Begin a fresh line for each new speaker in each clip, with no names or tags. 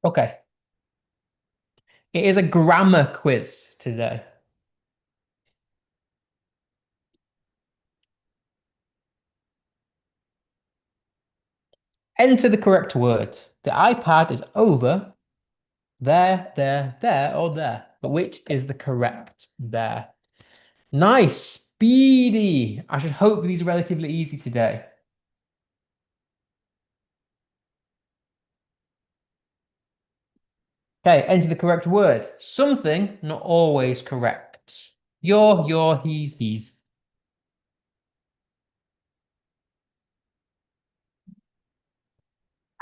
Okay. It is a grammar quiz today. Enter the correct word. The iPad is over there, or there. But which is the correct there? Nice, speedy. I should hope these are relatively easy today. Okay, enter the correct word. Something, not always correct. Your, he's.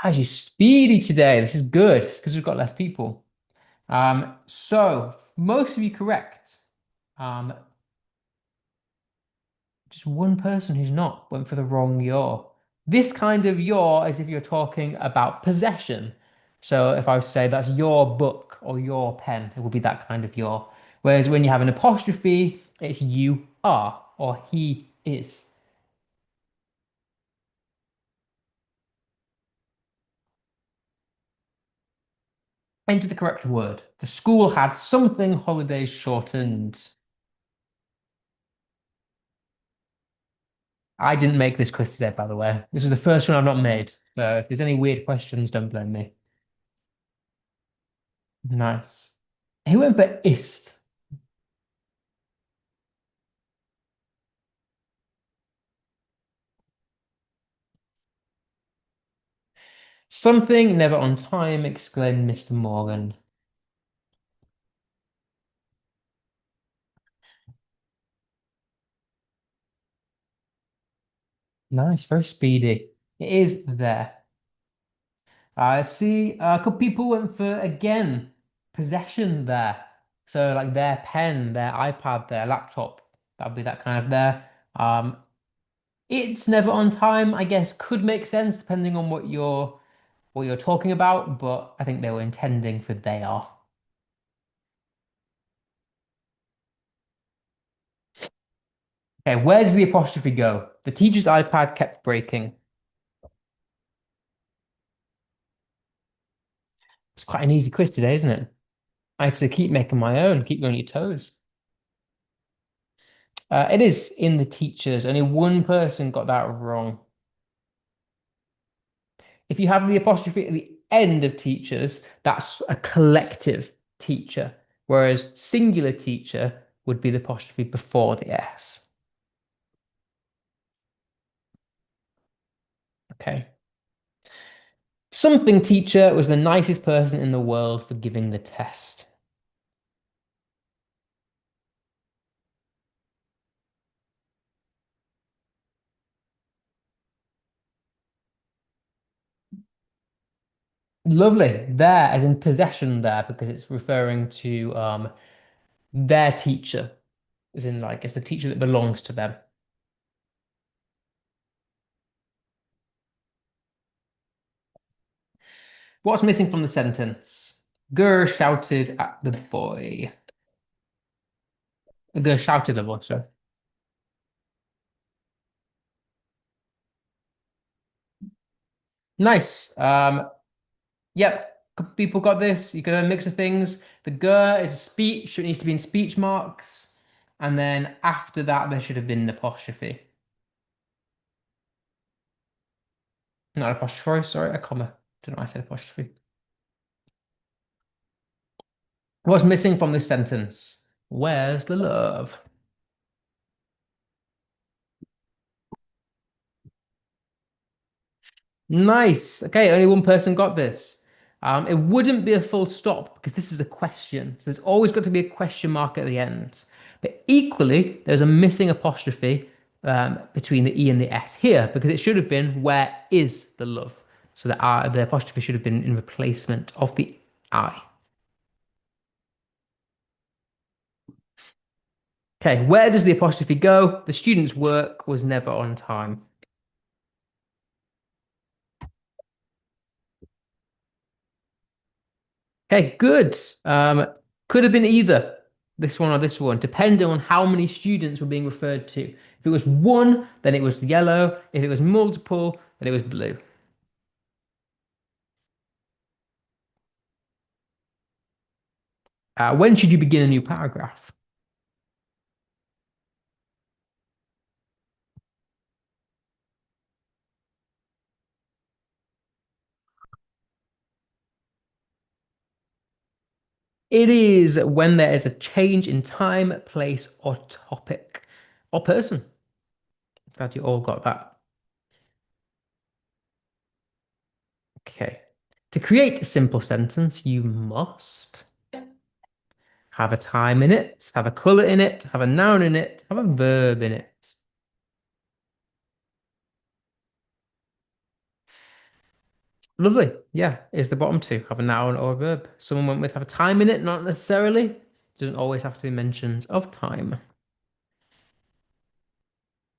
Actually, speedy today. This is good. It's because we've got less people. So most of you correct. Um, just one person who's not went for the wrong yaw. This kind of yaw is if you're talking about possession. So if I was to say that's your book or your pen, it would be that kind of yaw. Whereas when you have an apostrophe, it's you are or he is. Enter the correct word. The school had something holidays shortened. I didn't make this quiz today, by the way. This is the first one I've not made. So if there's any weird questions, don't blame me. Nice. Who went for ist? Something never on time, exclaimed Mr. Morgan. Nice, very speedy. It is there. I see a couple people went for again possession there. So like their pen, their iPad, their laptop. That'd be that kind of there. It's never on time, I guess, could make sense depending on what you're talking about, but I think they were intending for they are. Okay, where does the apostrophe go? The teacher's iPad kept breaking. It's quite an easy quiz today, isn't it? I had to keep making my own, keep you on your toes. It is in the teachers. Only one person got that wrong. If you have the apostrophe at the end of teachers, that's a collective teacher, whereas singular teacher would be the apostrophe before the S. Okay. Something teacher was the nicest person in the world for giving the test. Lovely. There, as in possession there, because it's referring to their teacher, as in like it's the teacher that belongs to them. What's missing from the sentence? Gur shouted at the boy. Gur shouted at the boy, sorry. Nice. Yep. Couple people got this. You can have a mix of things. The gur is a speech, so it needs to be in speech marks. And then after that, there should have been an apostrophe. Not an apostrophe, sorry, a comma. Don't know why I said apostrophe. What's missing from this sentence? Where's the love? Nice. Okay, only one person got this. It wouldn't be a full stop because this is a question. So there's always got to be a question mark at the end. But equally, there's a missing apostrophe between the E and the S here because it should have been where is the love? So the apostrophe should have been in replacement of the I. Okay, where does the apostrophe go? The student's work was never on time. Okay, good. Could have been either this one or this one, depending on how many students were being referred to. If it was one, then it was yellow. If it was multiple, then it was blue. When should you begin a new paragraph? It is when there is a change in time, place, or topic or person. Glad you all got that. Okay. To create a simple sentence, you must have a time in it, have a color in it, have a noun in it, have a verb in it. Lovely. Yeah, is the bottom two. Have a noun or a verb. Someone went with have a time in it, not necessarily. Doesn't always have to be mentions of time.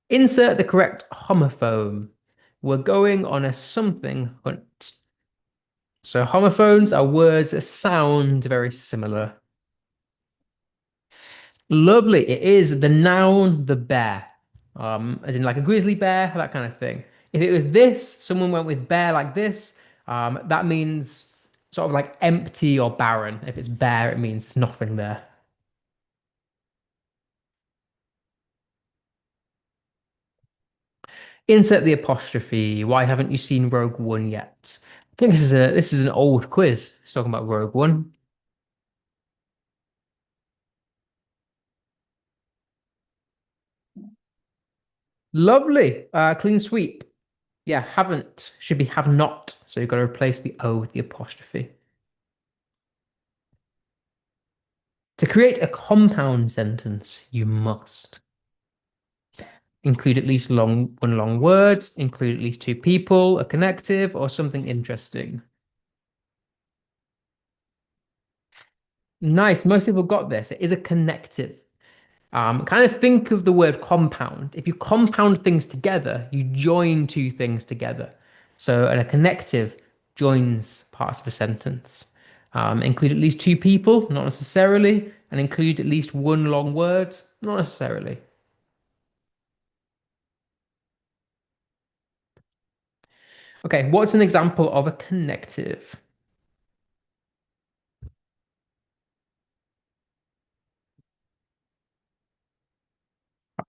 Insert the correct homophone. We're going on a something hunt. So homophones are words that sound very similar. Lovely. It is the noun, the bear. As in like a grizzly bear, that kind of thing. If it was this, someone went with bear like this, that means sort of like empty or barren. If it's bare, it means there's nothing there. Insert the apostrophe. Why haven't you seen Rogue One yet? I think this is an old quiz. It's talking about Rogue One. Lovely. Clean sweep. Yeah, haven't should be have not. So you've got to replace the O with the apostrophe. To create a compound sentence, you must include at least one long word, include at least two people, a connective, or something interesting. Nice. Most people got this. It is a connective. Kind of think of the word compound. If you compound things together, you join two things together. So, and a connective joins parts of a sentence. Include at least two people, not necessarily, and include at least one long word, not necessarily. Okay, what's an example of a connective?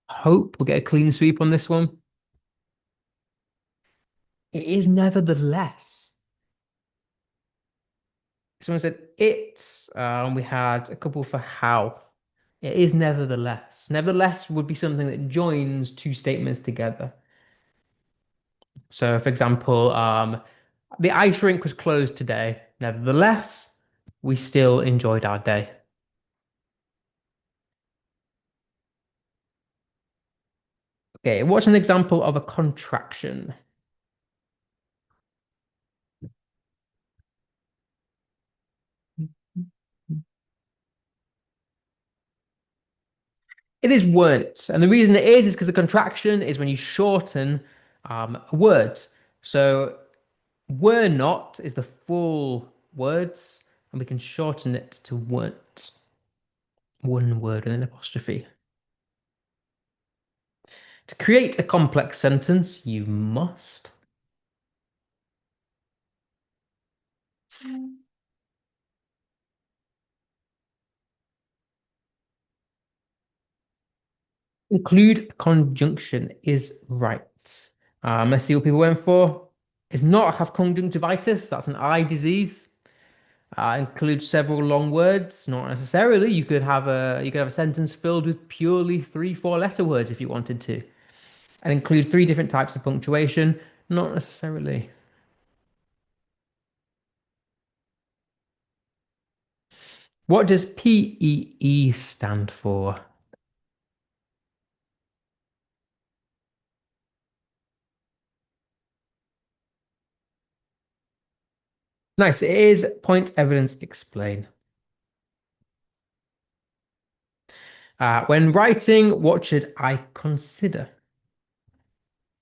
Hope we'll get a clean sweep on this one. It is nevertheless. Someone said it's, we had a couple for how. It is nevertheless. Nevertheless would be something that joins two statements together. So, for example, the ice rink was closed today. Nevertheless, we still enjoyed our day. Okay, what's an example of a contraction? It is weren't. And the reason it is because the contraction is when you shorten a word. So were not is the full words, and we can shorten it to weren't. One word and an apostrophe. To create a complex sentence, you must include conjunction is right. Let's see what people went for. Is not have conjunctivitis. That's an eye disease. Include several long words. Not necessarily. You could have a sentence filled with purely three, four-letter words if you wanted to, and include three different types of punctuation. Not necessarily. What does PEE stand for? Nice. It is point, evidence, explain. When writing, what should I consider?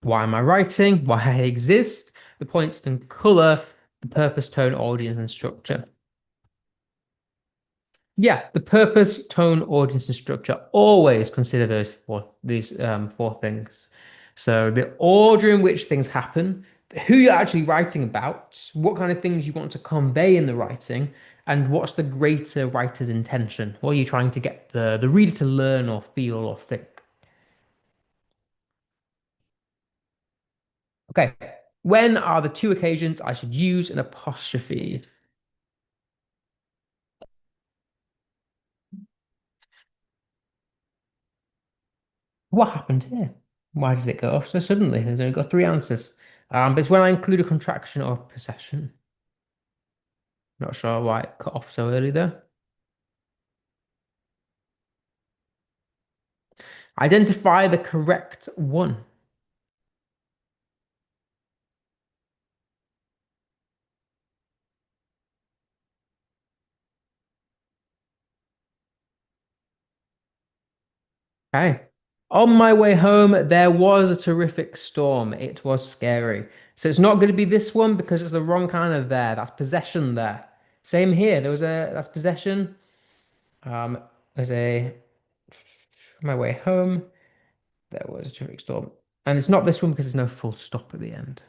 Why am I writing? Why I exist? The point and color, the purpose, tone, audience, and structure. Yeah, the purpose, tone, audience, and structure. Always consider these four things. So the order in which things happen, who you're actually writing about, what kind of things you want to convey in the writing, And what's the greater writer's intention? What are you trying to get the reader to learn or feel or think? Okay. When are the two occasions I should use an apostrophe? What happened here? Why did it go off so suddenly? There's only got three answers. But it's when I include a contraction or a possession. Not sure why it cut off so early there. Identify the correct one. Okay. On my way home, there was a terrific storm. It was scary. So it's not going to be this one because it's the wrong kind of there. That's possession there. Same here. That's possession. Um, there's a on my way home, there was a terrific storm. And it's not this one because there's no full stop at the end.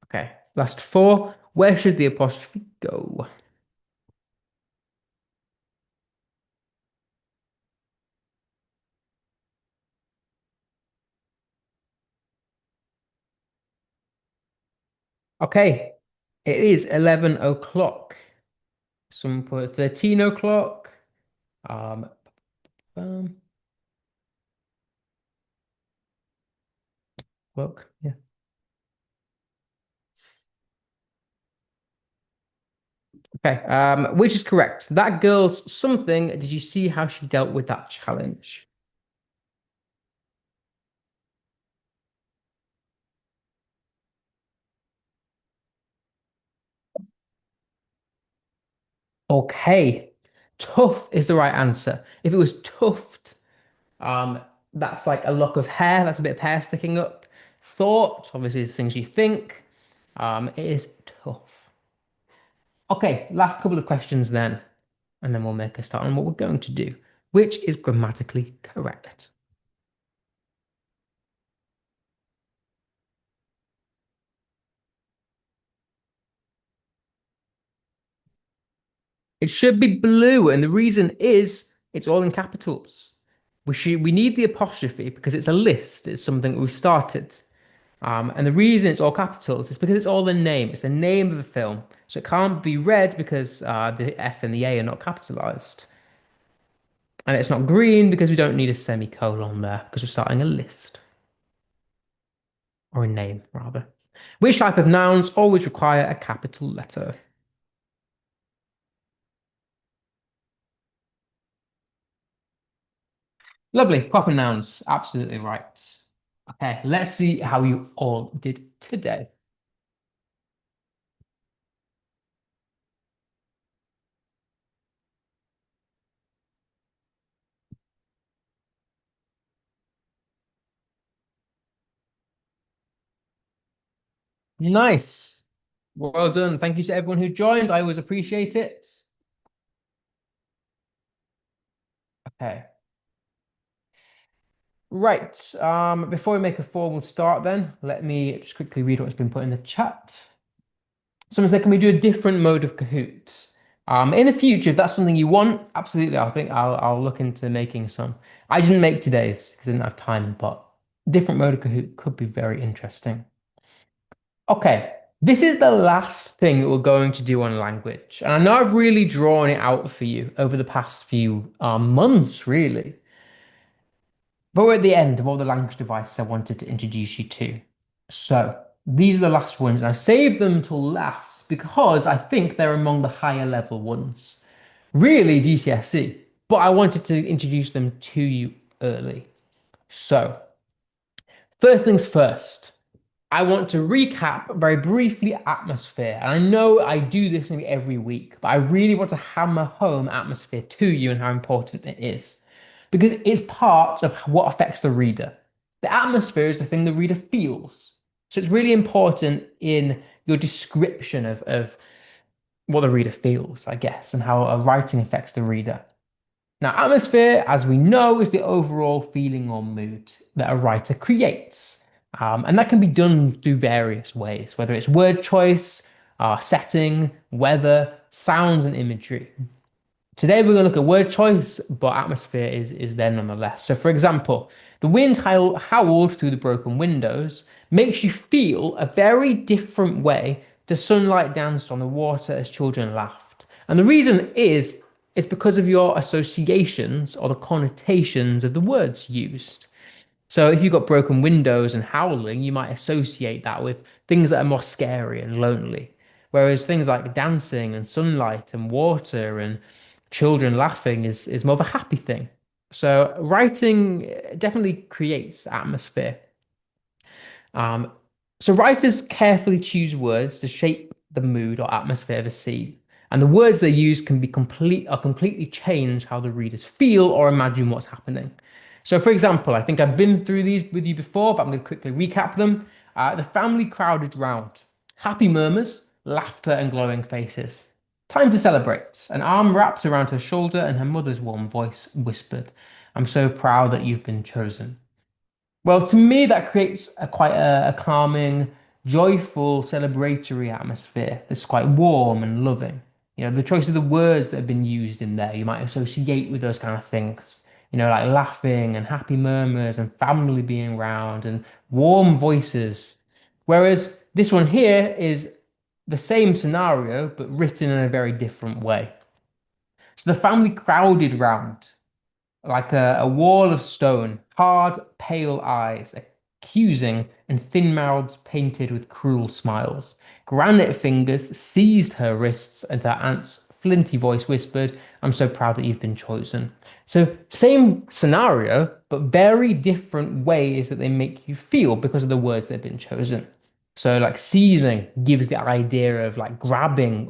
Okay. Last four. Where should the apostrophe go? Okay. It is 11 o'clock. Some put 13 o'clock. Um, um, look, yeah. Okay. Which is correct? That girl's something. Did you see how she dealt with that challenge? Okay. Tough is the right answer. If it was tuft, um, that's like a lock of hair. That's a bit of hair sticking up. Thought, obviously, is things you think. It is tough. Okay, last couple of questions then, and then we'll make a start on what we're going to do, which is grammatically correct. It should be blue, and the reason is it's all in capitals. We need the apostrophe because it's a list. It's something we started. And the reason it's all capitals is because it's all the name. It's the name of the film. So it can't be red because the F and the A are not capitalized. And it's not green because we don't need a semicolon there because we're starting a list or a name rather. Which type of nouns always require a capital letter? Lovely. Proper nouns. Absolutely right. Okay, let's see how you all did today. Nice. Well done. Thank you to everyone who joined. I always appreciate it. Okay. Right. Before we make a formal start then, let me just quickly read what's been put in the chat. Someone said, can we do a different mode of Kahoot? In the future, if that's something you want, absolutely. I think I'll look into making some. I didn't make today's because I didn't have time, but different mode of Kahoot could be very interesting. Okay, this is the last thing that we're going to do on language. And I know I've really drawn it out for you over the past few months, really. But we're at the end of all the language devices I wanted to introduce you to. So these are the last ones. And I saved them till last because I think they're among the higher level ones. Really GCSE, but I wanted to introduce them to you early. So first things first. I want to recap very briefly atmosphere. And I know I do this maybe every week, but I really want to hammer home atmosphere to you and how important it is. Because it's part of what affects the reader. The atmosphere is the thing the reader feels. So it's really important in your description of what the reader feels, I guess, and how a writing affects the reader. Now, atmosphere, as we know, is the overall feeling or mood that a writer creates. And that can be done through various ways, whether it's word choice, setting, weather, sounds, and imagery. Today we're going to look at word choice, but atmosphere is there nonetheless. So, for example, the wind howled through the broken windows makes you feel a very different way to sunlight danced on the water as children laughed. And the reason is it's because of your associations or the connotations of the words used. So if you've got broken windows and howling, you might associate that with things that are more scary and lonely. Whereas things like dancing and sunlight and water and children laughing is more of a happy thing. So writing definitely creates atmosphere. Um, so writers carefully choose words to shape the mood or atmosphere of a scene. And the words they use can be completely change how the readers feel or imagine what's happening. So, for example, I think I've been through these with you before, but I'm going to quickly recap them. The family crowded round. Happy murmurs, laughter, and glowing faces. Time to celebrate. An arm wrapped around her shoulder, and her mother's warm voice whispered, "I'm so proud that you've been chosen." Well, to me, that creates a calming, joyful, celebratory atmosphere that's quite warm and loving. You know, the choice of the words that have been used in there, you might associate with those kind of things. You know, like laughing and happy murmurs and family being around and warm voices. Whereas this one here is the same scenario, but written in a very different way. So the family crowded round like a wall of stone, hard, pale eyes, accusing, and thin mouths painted with cruel smiles. Granite fingers seized her wrists, and her aunt's flinty voice whispered, "I'm so proud that you've been chosen." So, same scenario, but very different ways that they make you feel because of the words that have been chosen. So, like seizing gives the idea of like grabbing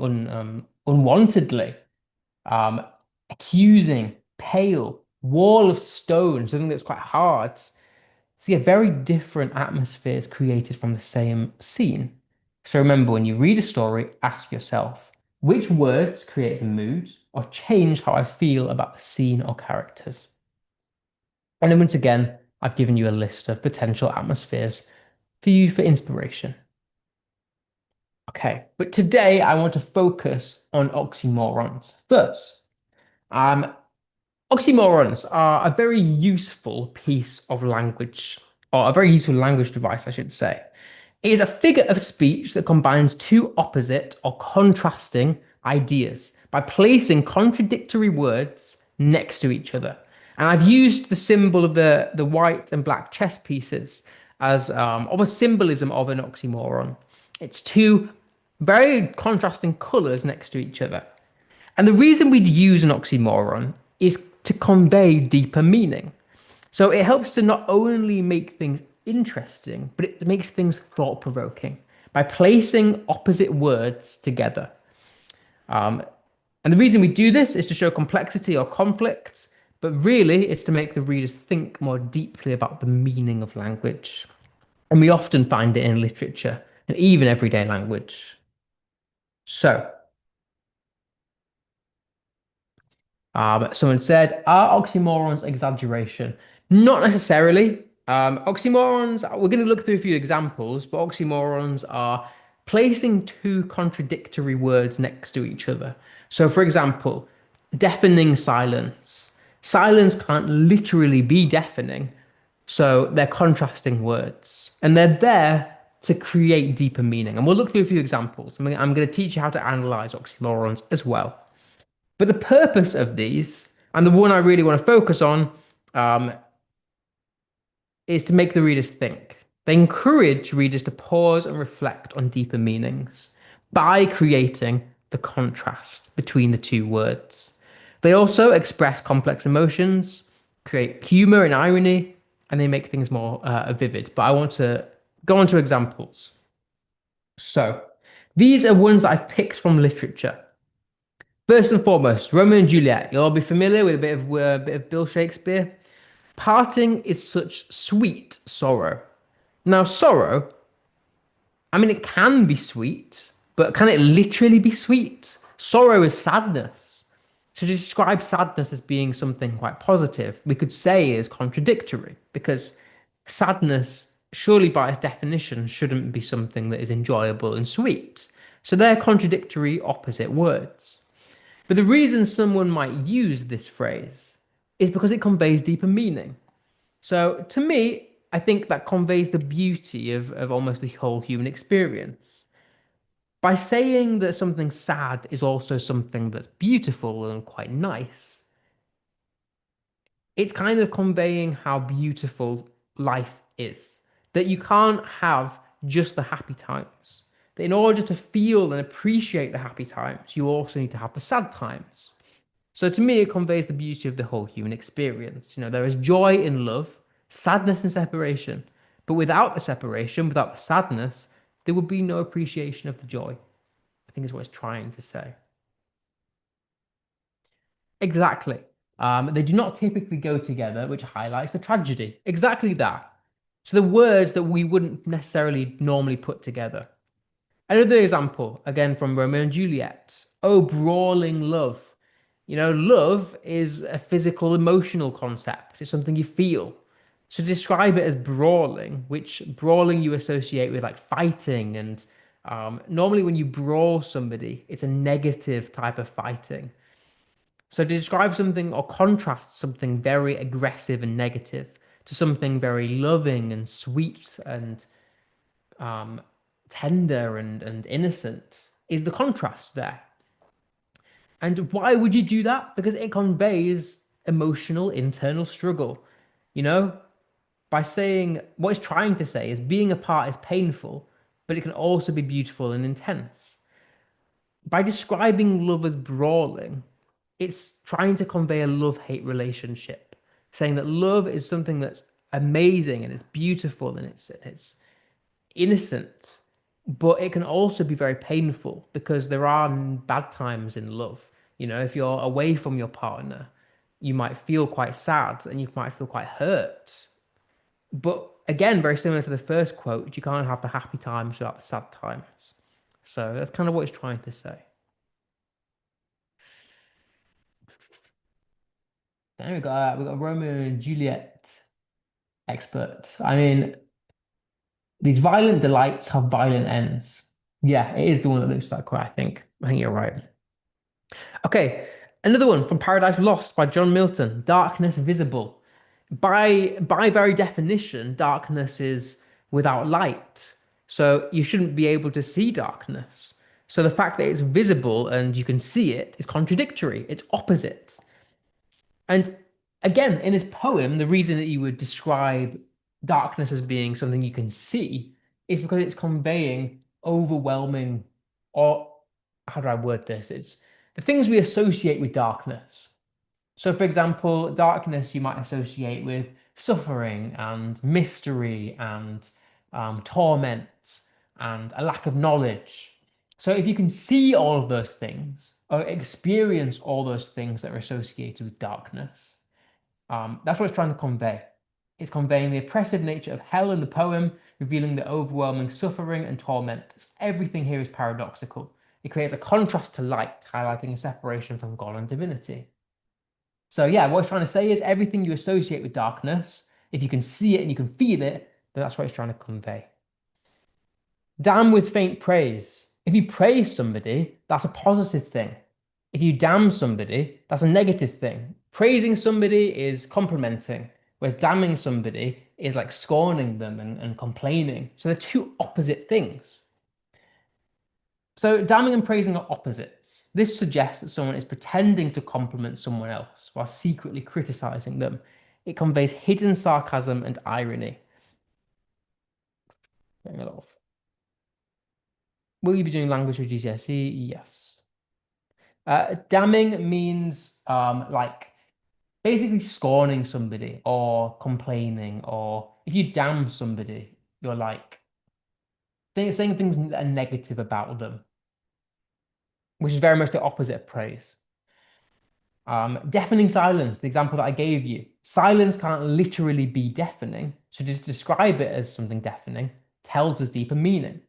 unwantedly, um, accusing, pale, wall of stone, something that's quite hard. So, yeah, very different atmospheres created from the same scene. So, remember, when you read a story, ask yourself which words create the mood or change how I feel about the scene or characters. And then, once again, I've given you a list of potential atmospheres for you for inspiration. Okay, but today I want to focus on oxymorons. First, um, oxymorons are a very useful piece of language, or a very useful language device, I should say. It is a figure of speech that combines two opposite or contrasting ideas by placing contradictory words next to each other. And I've used the symbol of the white and black chess pieces as almost symbolism of an oxymoron. It's two very contrasting colors next to each other. And the reason we'd use an oxymoron is to convey deeper meaning. So it helps to not only make things interesting, but it makes things thought provoking by placing opposite words together. Um, and the reason we do this is to show complexity or conflict, but really it's to make the readers think more deeply about the meaning of language. And we often find it in literature and even everyday language. So, someone said, are oxymorons exaggeration? Not necessarily. Oxymorons, we're going to look through a few examples, but oxymorons are placing two contradictory words next to each other. So, for example, deafening silence. Silence can't literally be deafening, so they're contrasting words, and they're there to create deeper meaning. And we'll look through a few examples. I'm going to teach you how to analyze oxymorons as well. But the purpose of these, and the one I really want to focus on, um, is to make the readers think. They encourage readers to pause and reflect on deeper meanings by creating the contrast between the two words. They also express complex emotions, create humor and irony, and they make things more vivid. But I want to go on to examples. So, these are ones that I've picked from literature. First and foremost, Romeo and Juliet. You'll all be familiar with a bit of Bill Shakespeare. Parting is such sweet sorrow. Now, sorrow, I mean, it can be sweet, but can it literally be sweet? Sorrow is sadness. To describe sadness as being something quite positive, we could say is contradictory because sadness surely by its definition shouldn't be something that is enjoyable and sweet. So they're contradictory opposite words. But the reason someone might use this phrase is because it conveys deeper meaning. So to me, I think that conveys the beauty of almost the whole human experience. By saying that something sad is also something that's beautiful and quite nice, it's kind of conveying how beautiful life is. That you can't have just the happy times. That in order to feel and appreciate the happy times, you also need to have the sad times. So to me, it conveys the beauty of the whole human experience. You know, there is joy in love, sadness in separation. But without the separation, without the sadness, there would be no appreciation of the joy. I think is what it's trying to say. Exactly. They do not typically go together, which highlights the tragedy. Exactly that. So the words that we wouldn't necessarily normally put together. Another example, again from Romeo and Juliet. Oh, brawling love. You know, love is a physical, emotional concept. It's something you feel. So to describe it as brawling, which brawling you associate with like fighting, and normally when you brawl somebody, it's a negative type of fighting. So to describe something or contrast something very aggressive and negative to something very loving and sweet and um, tender and innocent is the contrast there. And why would you do that? Because it conveys emotional internal struggle. You know, by saying what it's trying to say is being apart is painful, but it can also be beautiful and intense. By describing love as brawling, it's trying to convey a love-hate relationship, saying that love is something that's amazing and it's beautiful and it's innocent, but it can also be very painful because there are bad times in love. You know, if you're away from your partner, you might feel quite sad and you might feel quite hurt. But again, very similar to the first quote, you can't have the happy times without the sad times. So that's kind of what it's trying to say. Then we got Romeo and Juliet expert. I mean, these violent delights have violent ends. Yeah, it is the one that looks that quote, I think. I think you're right. Okay, another one from Paradise Lost by John Milton. Darkness visible. By very definition, darkness is without light. So you shouldn't be able to see darkness. So the fact that it's visible and you can see it is contradictory. It's opposite. And again, in this poem, the reason that you would describe darkness as being something you can see is because it's conveying overwhelming, or how do I word this? It's the things we associate with darkness. So, for example, darkness you might associate with suffering and mystery and torment and a lack of knowledge. So, if you can see all of those things or experience all those things that are associated with darkness, that's what it's trying to convey. It's conveying the oppressive nature of hell in the poem, revealing the overwhelming suffering and torment. Everything here is paradoxical. It creates a contrast to light, highlighting a separation from God and divinity. So yeah, what it's trying to say is everything you associate with darkness, if you can see it and you can feel it, then that's what it's trying to convey. Damn with faint praise. If you praise somebody, that's a positive thing. If you damn somebody, that's a negative thing. Praising somebody is complimenting, whereas damning somebody is like scorning them and complaining. So they're two opposite things. So damning and praising are opposites. This suggests that someone is pretending to compliment someone else while secretly criticizing them. It conveys hidden sarcasm and irony. Getting a lot of. Will you be doing language with GCSE? Yes. Damning means like basically scorning somebody or complaining, or if you damn somebody, you're like saying things that are negative about them, which is very much the opposite of praise. Deafening silence, the example that I gave you. Silence can't literally be deafening, so to describe it as something deafening tells us deeper meaning.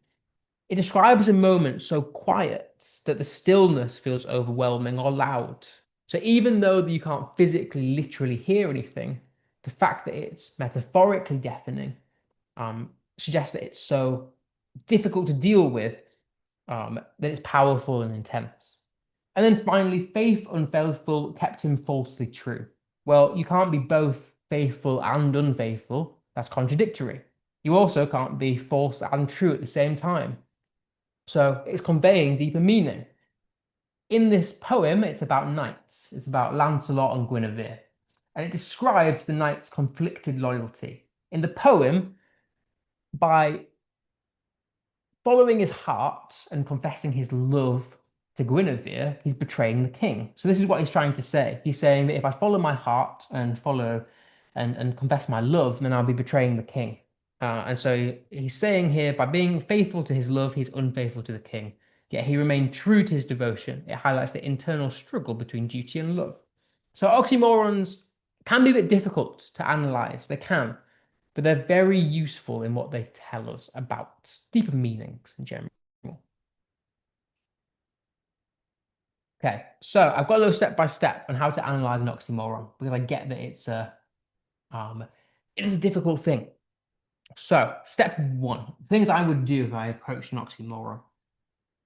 It describes a moment so quiet that the stillness feels overwhelming or loud. So even though you can't physically, literally hear anything, the fact that it's metaphorically deafening suggests that it's so difficult to deal with that it's powerful and intense. And then finally, faith unfaithful kept him falsely true. Well, you can't be both faithful and unfaithful. That's contradictory. You also can't be false and true at the same time. So it's conveying deeper meaning. In this poem, it's about knights. It's about Lancelot and Guinevere. And it describes the knights' conflicted loyalty. In the poem, by following his heart and confessing his love to Guinevere, he's betraying the king. So this is what he's trying to say. He's saying that if I follow my heart and follow and confess my love, then I'll be betraying the king. And so he's saying here, by being faithful to his love, he's unfaithful to the king. Yet he remained true to his devotion. It highlights the internal struggle between duty and love. So oxymorons can be a bit difficult to analyze. They can, but they're very useful in what they tell us about deeper meanings in general. Okay, so I've got a little step by step on how to analyze an oxymoron because I get that it is a difficult thing. So, step one, things I would do if I approached an oxymoron.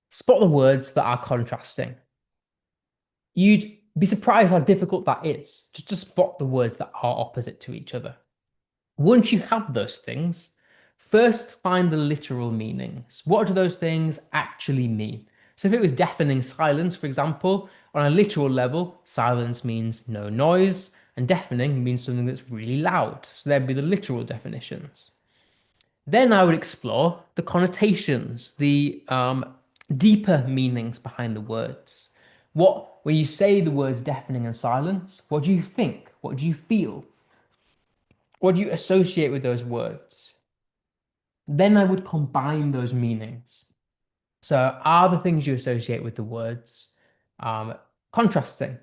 Spot the words that are contrasting. You'd be surprised how difficult that is, just to spot the words that are opposite to each other. Once you have those things, first find the literal meanings. What do those things actually mean? So if it was deafening silence, for example, on a literal level, silence means no noise, and deafening means something that's really loud. So there'd be the literal definitions. Then I would explore the connotations, the deeper meanings behind the words. When you say the words deafening and silence, what do you think? What do you feel? What do you associate with those words? Then I would combine those meanings. So are the things you associate with the words contrasting?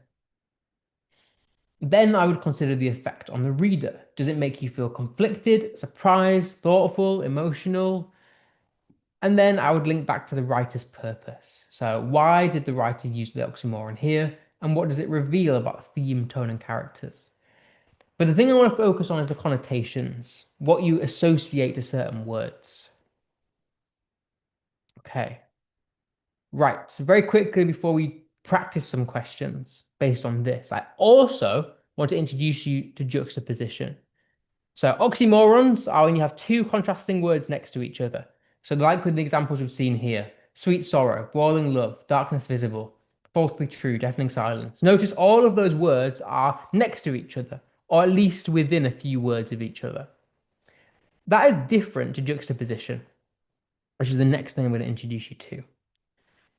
Then I would consider the effect on the reader. Does it make you feel conflicted, surprised, thoughtful, emotional? And then I would link back to the writer's purpose. So why did the writer use the oxymoron here? And what does it reveal about the theme, tone, and characters? But the thing I want to focus on is the connotations, what you associate to certain words. Okay. Right, so very quickly before we practice some questions based on this, I also want to introduce you to juxtaposition. So oxymorons are when you have two contrasting words next to each other. So like with the examples we've seen here, sweet sorrow, boiling love, darkness visible, falsely true, deafening silence. Notice all of those words are next to each other, or at least within a few words of each other. That is different to juxtaposition, which is the next thing I'm going to introduce you to.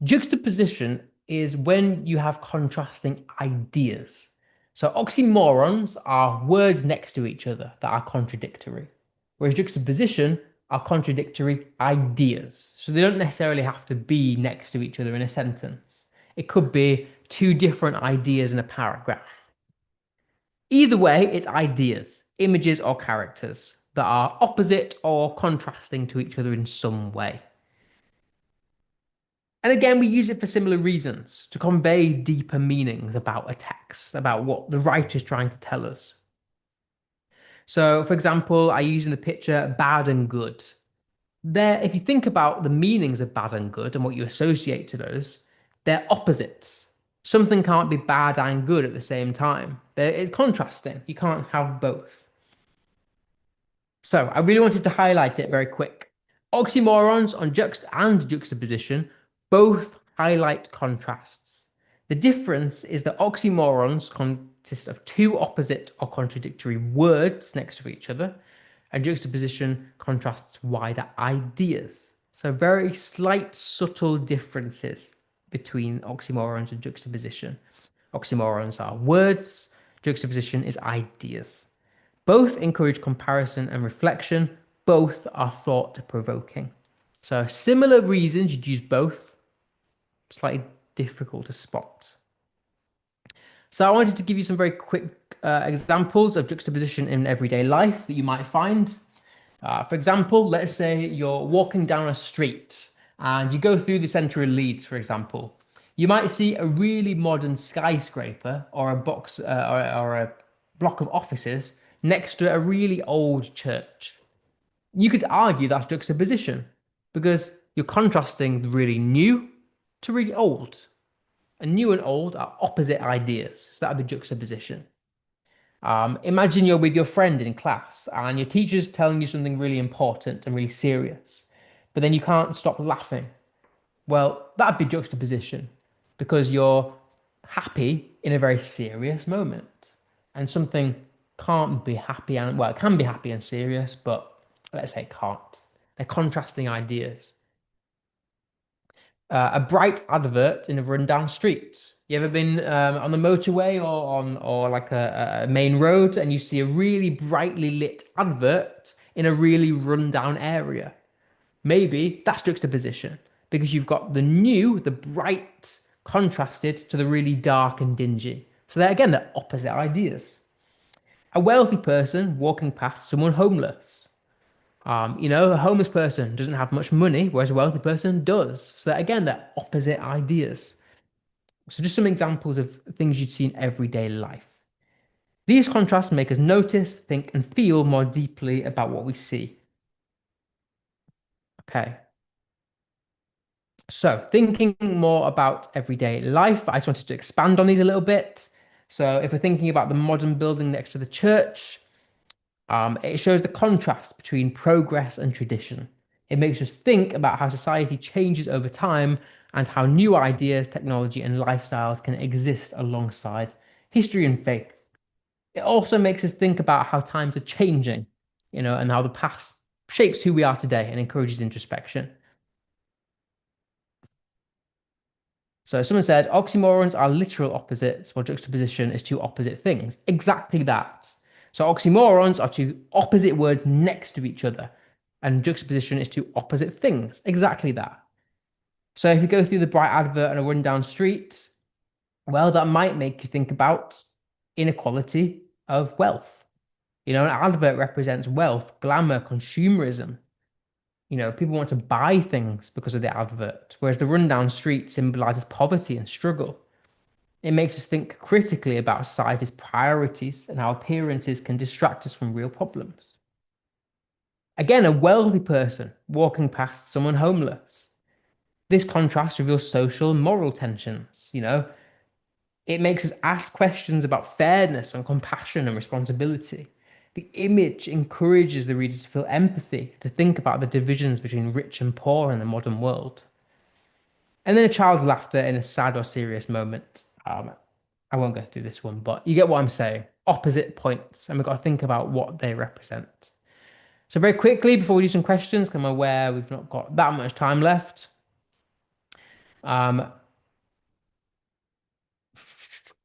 Juxtaposition is when you have contrasting ideas. So oxymorons are words next to each other that are contradictory, whereas juxtaposition are contradictory ideas. So they don't necessarily have to be next to each other in a sentence. It could be two different ideas in a paragraph. Either way, it's ideas, images, or characters that are opposite or contrasting to each other in some way. And again, we use it for similar reasons, to convey deeper meanings about a text, about what the writer is trying to tell us. So, for example, I use in the picture bad and good. There, if you think about the meanings of bad and good and what you associate to those, they're opposites. Something can't be bad and good at the same time. It's contrasting. You can't have both. So I really wanted to highlight it very quick. Oxymorons on juxtaposition both highlight contrasts. The difference is that oxymorons consist of two opposite or contradictory words next to each other, and juxtaposition contrasts wider ideas. So very slight, subtle differences between oxymorons and juxtaposition. Oxymorons are words, juxtaposition is ideas. Both encourage comparison and reflection. Both are thought-provoking. So similar reasons you'd use both, slightly difficult to spot. So I wanted to give you some very quick examples of juxtaposition in everyday life that you might find. For example, let's say you're walking down a street and you go through the centre of Leeds, for example. You might see a really modern skyscraper or a box or a block of offices next to a really old church. You could argue that's juxtaposition because you're contrasting the really new to really old. And new and old are opposite ideas. So that would be juxtaposition. Imagine you're with your friend in class and your teacher's telling you something really important and really serious, but then you can't stop laughing. Well, that'd be juxtaposition because you're happy in a very serious moment. And something can't be happy and, well, it can be happy and serious, but let's say it can't. They're contrasting ideas. A bright advert in a rundown street. You ever been on the motorway or on or like a main road and you see a really brightly lit advert in a really rundown area? Maybe that's juxtaposition because you've got the new, the bright, contrasted to the really dark and dingy. So they're again, they're opposite ideas. A wealthy person walking past someone homeless. A homeless person doesn't have much money, whereas a wealthy person does. So that again, they're opposite ideas. So just some examples of things you'd see in everyday life. These contrasts make us notice, think, and feel more deeply about what we see. Okay. So thinking more about everyday life, I just wanted to expand on these a little bit. So if we're thinking about the modern building next to the church, it shows the contrast between progress and tradition. It makes us think about how society changes over time and how new ideas, technology, and lifestyles can exist alongside history and faith. It also makes us think about how times are changing, and how the past shapes who we are today and encourages introspection. So someone said oxymorons are literal opposites, while juxtaposition is two opposite things. Exactly that. So oxymorons are two opposite words next to each other, and juxtaposition is two opposite things. Exactly that. So if you go through the bright advert on a rundown street, well, that might make you think about inequality of wealth. An advert represents wealth, glamour, consumerism. People want to buy things because of the advert, whereas the rundown street symbolizes poverty and struggle. It makes us think critically about society's priorities and how appearances can distract us from real problems. Again, a wealthy person walking past someone homeless. This contrast reveals social and moral tensions. It makes us ask questions about fairness and compassion and responsibility. The image encourages the reader to feel empathy, to think about the divisions between rich and poor in the modern world. And then a child's laughter in a sad or serious moment. I won't go through this one, but you get what I'm saying. Opposite points, and we've got to think about what they represent. So very quickly, before we do some questions, because I'm aware we've not got that much time left. Um,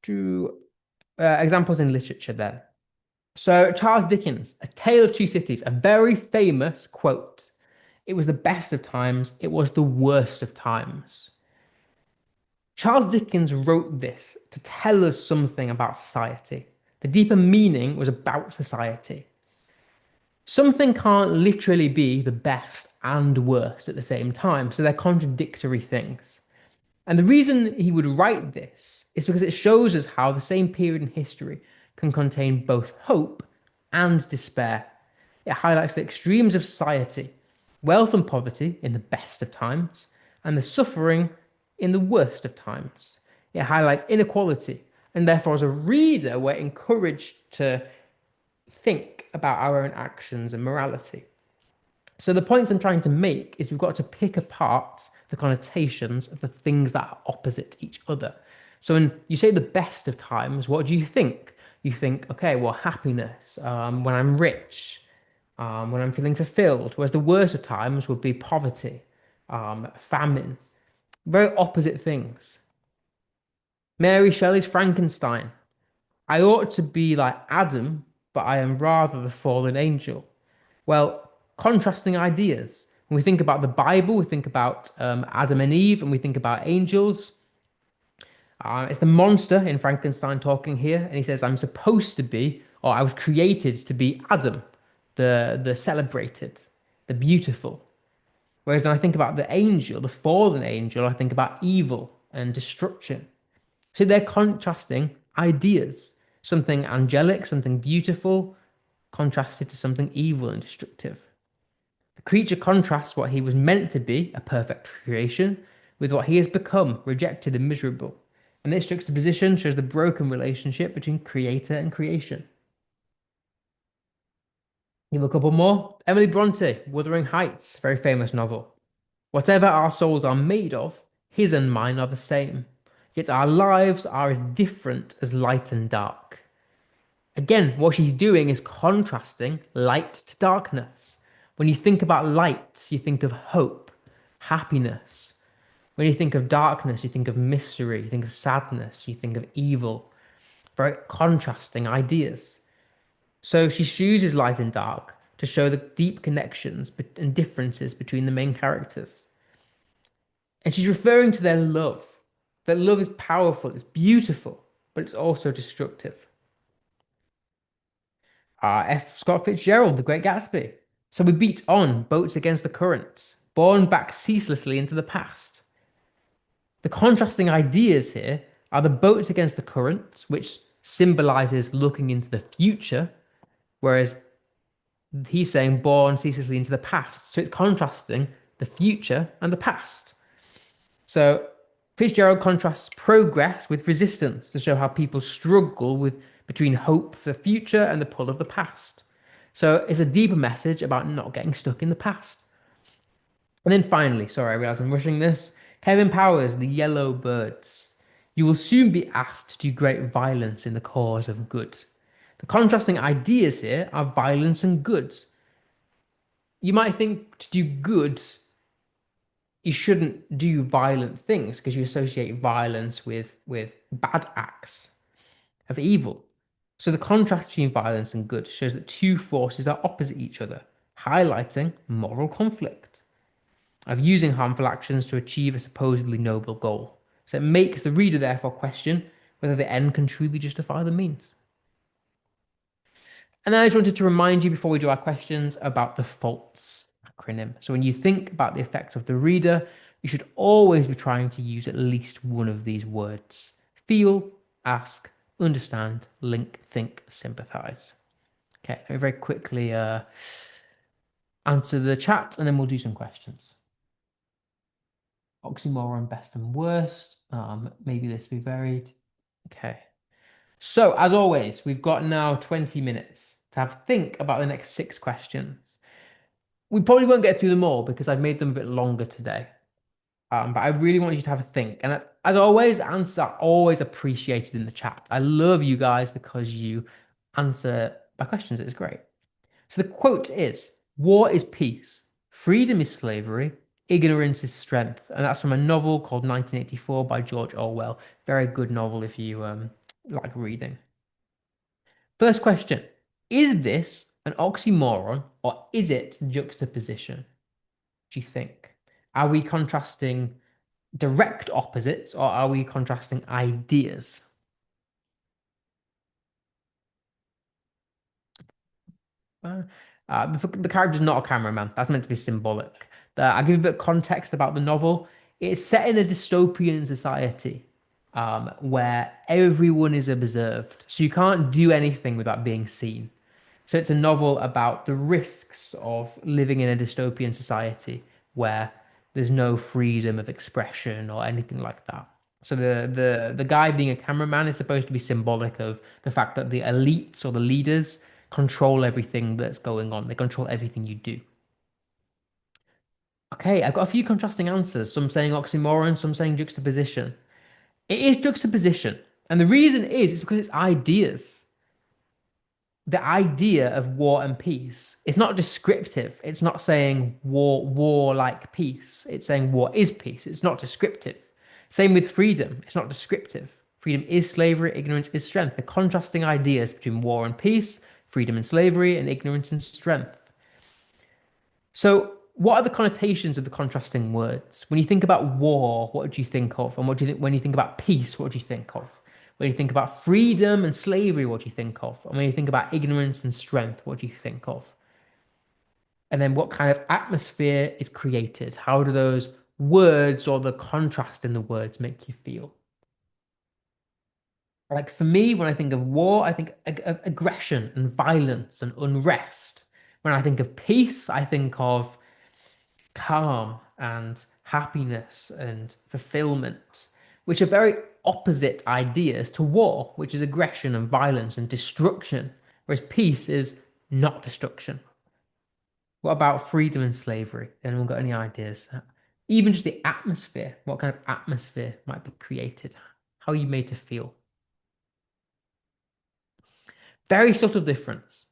to examples in literature then. So Charles Dickens, A Tale of Two Cities, a very famous quote. It was the best of times, it was the worst of times. Charles Dickens wrote this to tell us something about society. The deeper meaning was about society. Something can't literally be the best and worst at the same time, so they're contradictory things. And the reason he would write this is because it shows us how the same period in history can contain both hope and despair. It highlights the extremes of society, wealth and poverty in the best of times, and the suffering in the worst of times. It highlights inequality, and therefore, as a reader, we're encouraged to think about our own actions and morality. So the points I'm trying to make is we've got to pick apart the connotations of the things that are opposite each other. So when you say the best of times, what do you think? You think, okay, well, happiness, when I'm rich, when I'm feeling fulfilled, whereas the worst of times would be poverty, famine, very opposite things. Mary Shelley's Frankenstein. I ought to be like Adam, but I am rather the fallen angel. Well, contrasting ideas. When we think about the Bible, we think about Adam and Eve, and we think about angels. It's the monster in Frankenstein talking here, and he says, "I'm supposed to be, or I was created to be Adam, the celebrated, the beautiful." Whereas when I think about the angel, the fallen angel, I think about evil and destruction. So they're contrasting ideas, something angelic, something beautiful, contrasted to something evil and destructive. creature contrasts what he was meant to be, a perfect creation, with what he has become, rejected and miserable. And this juxtaposition shows the broken relationship between creator and creation. Give a couple more. Emily Bronte, Wuthering Heights, very famous novel. Whatever our souls are made of, his and mine are the same. Yet our lives are as different as light and dark. Again, what she's doing is contrasting light to darkness. When you think about light, you think of hope, happiness. When you think of darkness, you think of mystery, you think of sadness, you think of evil. Very contrasting ideas. So she chooses light and dark to show the deep connections and differences between the main characters. And she's referring to their love. That love is powerful, it's beautiful, but it's also destructive. F. Scott Fitzgerald, The Great Gatsby. So we beat on boats against the current, borne back ceaselessly into the past. The contrasting ideas here are the boats against the current, which symbolizes looking into the future, whereas he's saying born ceaselessly into the past. So it's contrasting the future and the past. So Fitzgerald contrasts progress with resistance to show how people struggle with between hope for the future and the pull of the past. So it's a deeper message about not getting stuck in the past. And then finally, sorry, I realize I'm rushing this. Kevin Powers, The Yellow Birds. You will soon be asked to do great violence in the cause of good. The contrasting ideas here are violence and good. You might think to do good, you shouldn't do violent things because you associate violence with bad acts of evil. So the contrast between violence and good shows that two forces are opposite each other, highlighting moral conflict of using harmful actions to achieve a supposedly noble goal. So it makes the reader therefore question whether the end can truly justify the means. And then I just wanted to remind you before we do our questions about the FALTS acronym. So when you think about the effect of the reader, you should always be trying to use at least one of these words. Feel, ask, understand, link, think, sympathize. Okay, let me very quickly answer the chat and then we'll do some questions. Oxymoron, best and worst. Maybe this be varied. Okay. So as always, we've got now 20 minutes to have a think about the next 6 questions. We probably won't get through them all because I've made them a bit longer today. But I really want you to have a think. And as always, answers are always appreciated in the chat. I love you guys because you answer my questions. It's great. So the quote is, war is peace, freedom is slavery, ignorance is strength. And that's from a novel called 1984 by George Orwell. Very good novel if you like reading. First question, is this an oxymoron or is it juxtaposition? Do you think? Are we contrasting direct opposites or are we contrasting ideas? The character's not a cameraman. That's meant to be symbolic. I'll give you a bit of context about the novel. It's set in a dystopian society where everyone is observed. So you can't do anything without being seen. So it's a novel about the risks of living in a dystopian society where there's no freedom of expression or anything like that. So the guy being a cameraman is supposed to be symbolic of the fact that the elites or the leaders control everything that's going on. They control everything you do. Okay, I've got a few contrasting answers. Some saying oxymoron, some saying juxtaposition. It is juxtaposition. And the reason is it's because it's ideas. The idea of war and peace is not descriptive. It's not saying war like peace. It's saying war is peace. It's not descriptive. Same with freedom. It's not descriptive. Freedom is slavery, ignorance is strength. The contrasting ideas between war and peace, freedom and slavery, and ignorance and strength. So, what are the connotations of the contrasting words? When you think about war, what do you think of? And what do you think when you think about peace, what do you think of? When you think about freedom and slavery, what do you think of? And when you think about ignorance and strength, what do you think of? And then what kind of atmosphere is created? How do those words or the contrast in the words make you feel? Like for me, when I think of war, I think of aggression and violence and unrest. When I think of peace, I think of calm and happiness and fulfillment, which are very opposite ideas to war, which is aggression and violence and destruction, whereas peace is not destruction. What about freedom and slavery? Anyone got any ideas? Even just the atmosphere, what kind of atmosphere might be created? How are you made to feel? Very subtle difference.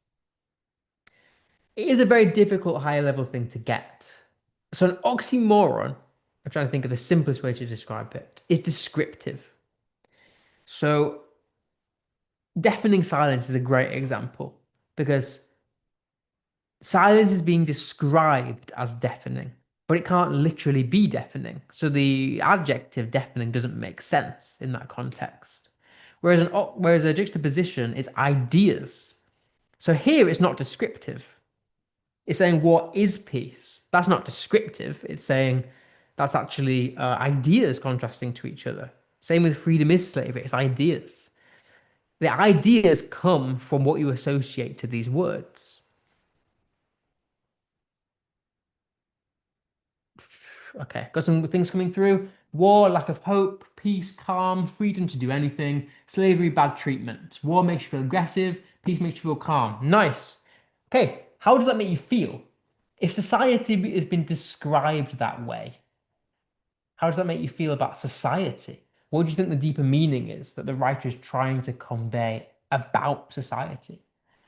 It is a very difficult higher level thing to get. So an oxymoron, I'm trying to think of the simplest way to describe it, is descriptive. So deafening silence is a great example because silence is being described as deafening, but it can't literally be deafening. So the adjective deafening doesn't make sense in that context. Whereas a juxtaposition is ideas. So here it's not descriptive. It's saying what is peace. That's not descriptive. It's saying that's actually ideas contrasting to each other. Same with freedom is slavery. It's ideas. The ideas come from what you associate to these words. Okay, got some things coming through. War, lack of hope, peace, calm, freedom to do anything, slavery, bad treatment. War makes you feel aggressive, peace makes you feel calm. Nice. Okay, how does that make you feel? If society has been described that way, how does that make you feel about society? What do you think the deeper meaning is that the writer is trying to convey about society?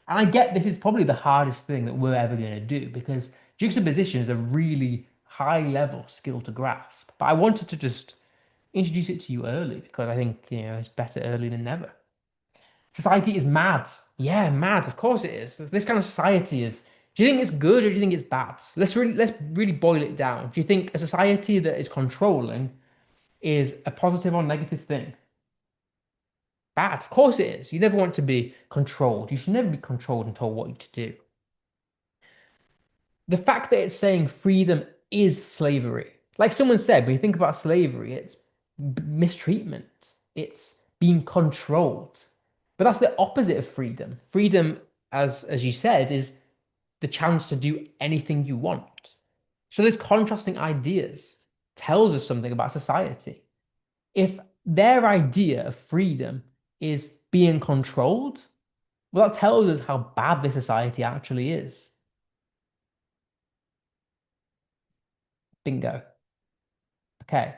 And I get this is probably the hardest thing that we're ever going to do because juxtaposition is a really high level skill to grasp. But I wanted to just introduce it to you early because I think, it's better early than never. Society is mad. Yeah, mad. Of course it is. This kind of society is. Do you think it's good or do you think it's bad? Let's really boil it down. Do you think a society that is controlling is a positive or negative thing? Bad. Of course it is. You never want to be controlled. You should never be controlled and told what to do. The fact that it's saying freedom is slavery. Like someone said, when you think about slavery, it's mistreatment. It's being controlled. But that's the opposite of freedom. Freedom, as you said, is the chance to do anything you want. So those contrasting ideas tells us something about society. If their idea of freedom is being controlled, well, that tells us how bad this society actually is. Bingo. Okay.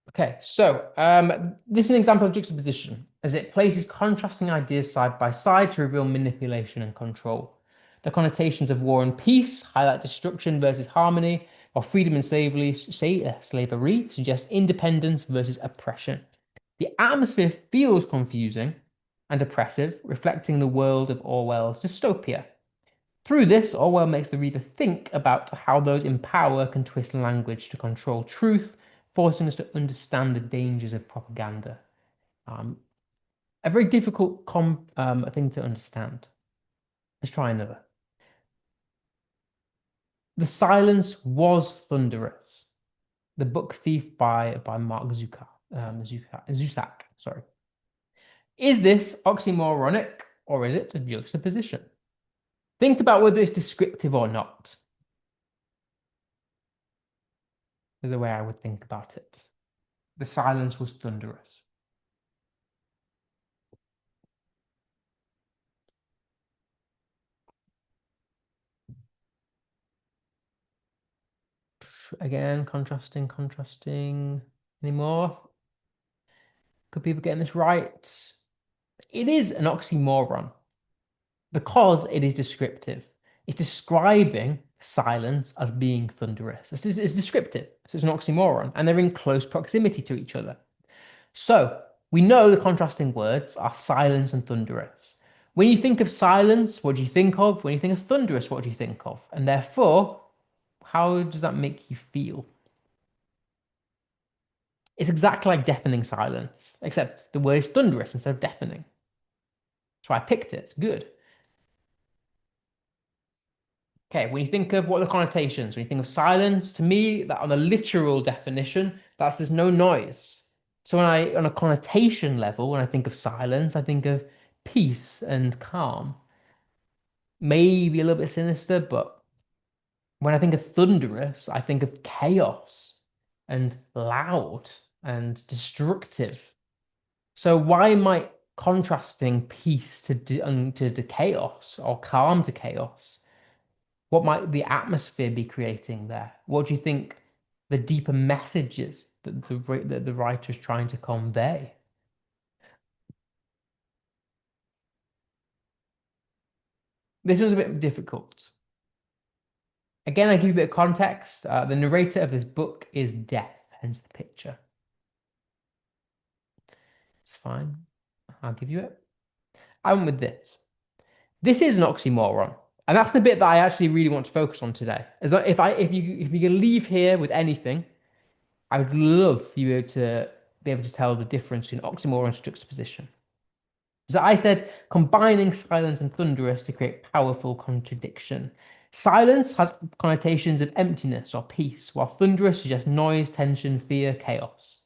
Okay, so this is an example of juxtaposition, as it places contrasting ideas side by side to reveal manipulation and control. The connotations of war and peace highlight destruction versus harmony, while freedom and slavery suggest independence versus oppression. The atmosphere feels confusing and oppressive, reflecting the world of Orwell's dystopia. Through this, Orwell makes the reader think about how those in power can twist language to control truth, forcing us to understand the dangers of propaganda. Um, a very difficult thing to understand. Let's try another. The silence was thunderous. The book Thief by Mark Zusak. Sorry. Is this oxymoronic or is it a juxtaposition? Think about whether it's descriptive or not. Is the way I would think about it. The silence was thunderous. Again, contrasting. Any more? Could people getting this right? It is an oxymoron because it is descriptive. It's describing silence as being thunderous. It's descriptive. So it's an oxymoron, and they're in close proximity to each other. So we know the contrasting words are silence and thunderous. When you think of silence, what do you think of? When you think of thunderous, what do you think of? And therefore, how does that make you feel? It's exactly like deafening silence, except the word is thunderous instead of deafening. That's why I picked it. It's good. Okay, when you think of what are the connotations, when you think of silence, to me, that on a literal definition, that's there's no noise. So on a connotation level, when I think of silence, I think of peace and calm. maybe a little bit sinister, but when I think of thunderous, I think of chaos and loud and destructive. So why might contrasting peace to the chaos or calm to chaos? What might the atmosphere be creating there? What do you think the deeper messages that the writer is trying to convey? This one's a bit difficult. Again, I give you a bit of context. The narrator of this book is death, hence the picture. It's fine. I'll give you it. I went with this. This is an oxymoron, and that's the bit that I actually really want to focus on today. As though if you can leave here with anything, I would love for you to be able to tell the difference between oxymoron and juxtaposition. So I said combining silence and thunderous to create powerful contradiction. Silence has connotations of emptiness or peace, while thunderous suggests noise, tension, fear, chaos.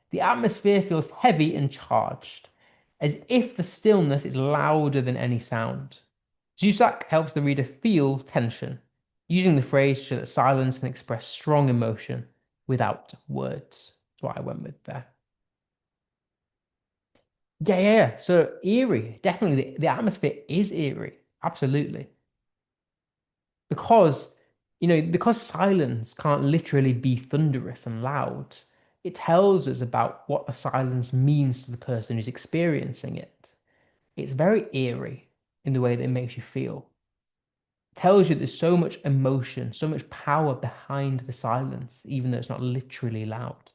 The atmosphere feels heavy and charged, as if the stillness is louder than any sound. Zusak helps the reader feel tension, using the phrase to show that silence can express strong emotion without words. That's what I went with there. Yeah. So eerie, definitely the atmosphere is eerie. Absolutely. Because, because silence can't literally be thunderous and loud, it tells us about what the silence means to the person who's experiencing it. It's very eerie in the way that it makes you feel. It tells you there's so much emotion, so much power behind the silence, even though it's not literally loud.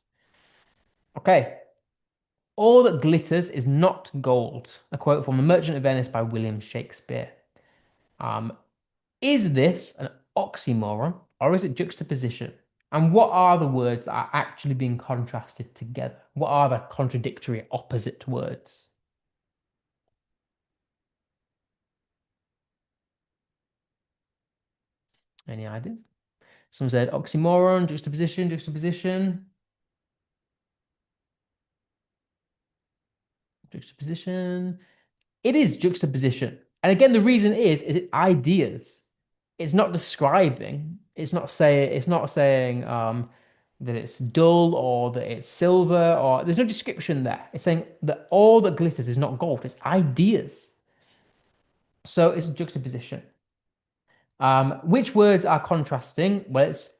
Okay. All that glitters is not gold. A quote from The Merchant of Venice by William Shakespeare. Um, is this an oxymoron or is it juxtaposition? And what are the words that are actually being contrasted together? What are the contradictory opposite words? Any ideas? Some said oxymoron, juxtaposition, juxtaposition, juxtaposition. It is juxtaposition. And again, the reason is it ideas. It's not describing. It's not saying that it's dull or that it's silver or there's no description there. It's saying that all that glitters is not gold. It's ideas. So it's juxtaposition. Which words are contrasting? Well, it's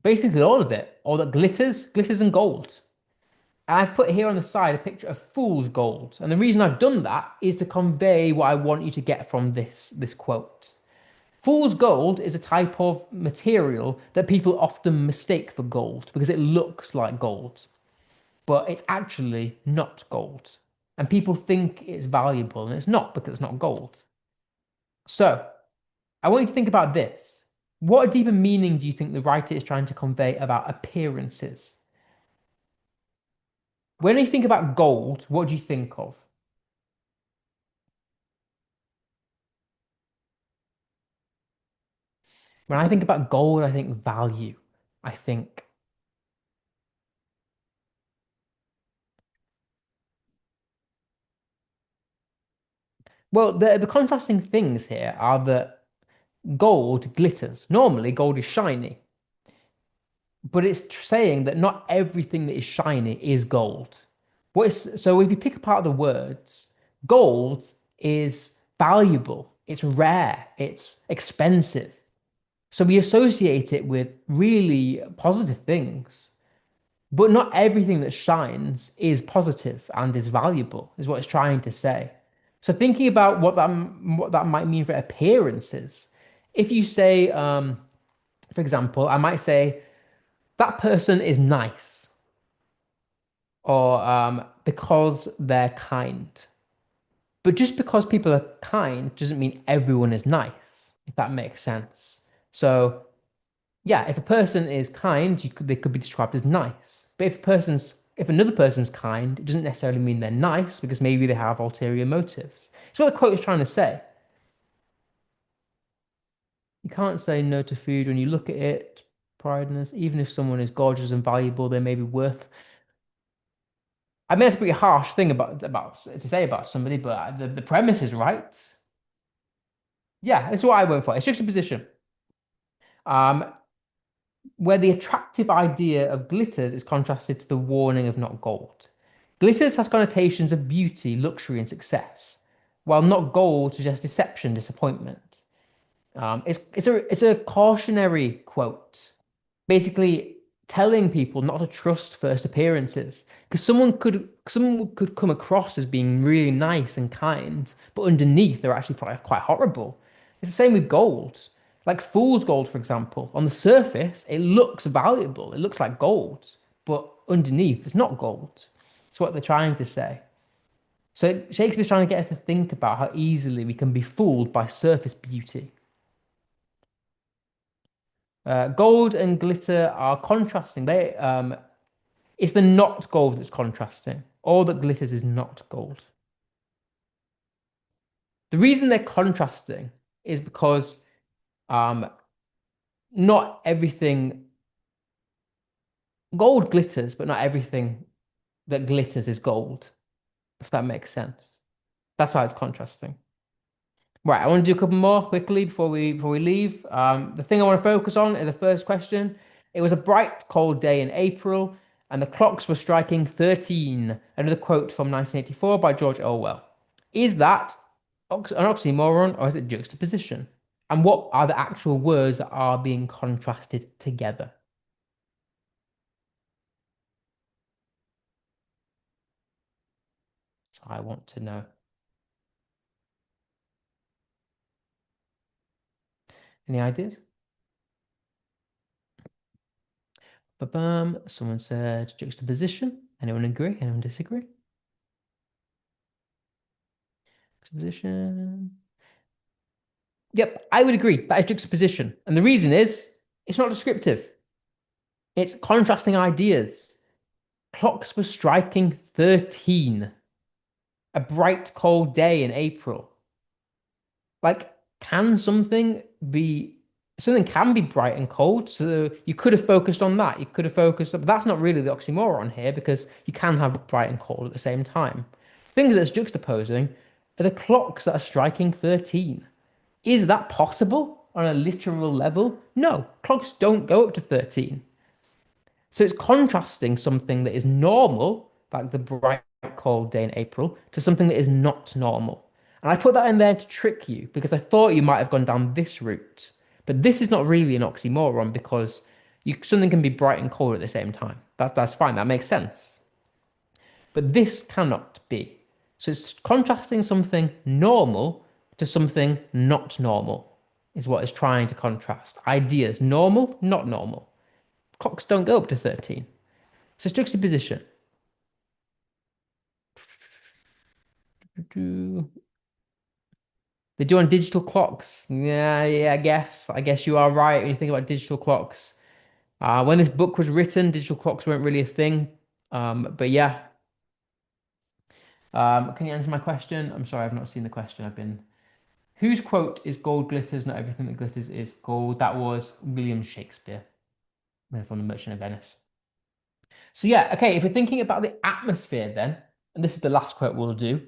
basically all of it. All that glitters and gold. And I've put here on the side a picture of fool's gold. And the reason I've done that is to convey what I want you to get from this quote. Fool's gold is a type of material that people often mistake for gold because it looks like gold, but it's actually not gold. And people think it's valuable, and it's not because it's not gold. So, I want you to think about this. What deeper meaning do you think the writer is trying to convey about appearances? When you think about gold, what do you think of? When I think about gold, I think value. I think, well, the contrasting things here are that gold glitters. Normally, gold is shiny, but it's saying that not everything that is shiny is gold. So if you pick apart the words, gold is valuable, it's rare, it's expensive. So we associate it with really positive things. But not everything that shines is positive and is valuable, is what it's trying to say. So thinking about what that might mean for appearances, if you say, for example, I might say that person is nice, or because they're kind. But just because people are kind doesn't mean everyone is nice, if that makes sense. So yeah, if a person is kind, they could be described as nice. But if another person's kind, it doesn't necessarily mean they're nice because maybe they have ulterior motives. It's what the quote is trying to say. You can't say no to food when you look at it, prideness. Even if someone is gorgeous and valuable, they may be worth. I mean, that's a pretty harsh thing about to say about somebody, but the premise is right. Yeah, that's what I went for. It's juxtaposition. Um, where the attractive idea of glitters is contrasted to the warning of not gold. Glitters has connotations of beauty, luxury, and success, while not gold suggests deception, disappointment. It's a cautionary quote, basically telling people not to trust first appearances, because someone could come across as being really nice and kind, but underneath they're actually probably quite horrible. It's the same with gold. Like fool's gold, for example. On the surface, it looks valuable. It looks like gold, but underneath it's not gold. It's what they're trying to say. So Shakespeare's trying to get us to think about how easily we can be fooled by surface beauty. Gold and glitter are contrasting. It's the not gold that's contrasting. All that glitters is not gold. The reason they're contrasting is because um, not everything gold glitters, but not everything that glitters is gold, if that makes sense. That's why it's contrasting. Right, I want to do a couple more quickly before we leave. The thing I want to focus on is the first question. It was a bright, cold day in April, and the clocks were striking 13. Another quote from 1984 by George Orwell. Is that an oxymoron or is it juxtaposition? And what are the actual words that are being contrasted together? So I want to know. Any ideas? Ba-bum. Someone said juxtaposition. Anyone agree? Anyone disagree? Juxtaposition. Yep, I would agree. That is juxtaposition. And the reason is it's not descriptive. It's contrasting ideas. Clocks were striking 13. A bright, cold day in April. Like, can something can be bright and cold? So you could have focused on that. You could have focused on, but that's not really the oxymoron here because you can have bright and cold at the same time. Things that's juxtaposing are the clocks that are striking 13. Is that possible on a literal level? No, clocks don't go up to 13. So it's contrasting something that is normal, like the bright, cold day in April, to something that is not normal. And I put that in there to trick you because I thought you might have gone down this route. But this is not really an oxymoron because something can be bright and cold at the same time. That's fine. That makes sense. But this cannot be. So it's contrasting something normal to something not normal, is what it's trying to contrast. Ideas, normal, not normal. Clocks don't go up to 13. So it's juxtaposition. They do on digital clocks. Yeah, yeah, I guess. I guess you are right when you think about digital clocks. When this book was written, digital clocks weren't really a thing. But yeah. Can you answer my question? I'm sorry, I've not seen the question. Whose quote is gold glitters, not everything that glitters is gold? That was William Shakespeare from The Merchant of Venice. So yeah, okay, if we're thinking about the atmosphere then, and this is the last quote we'll do,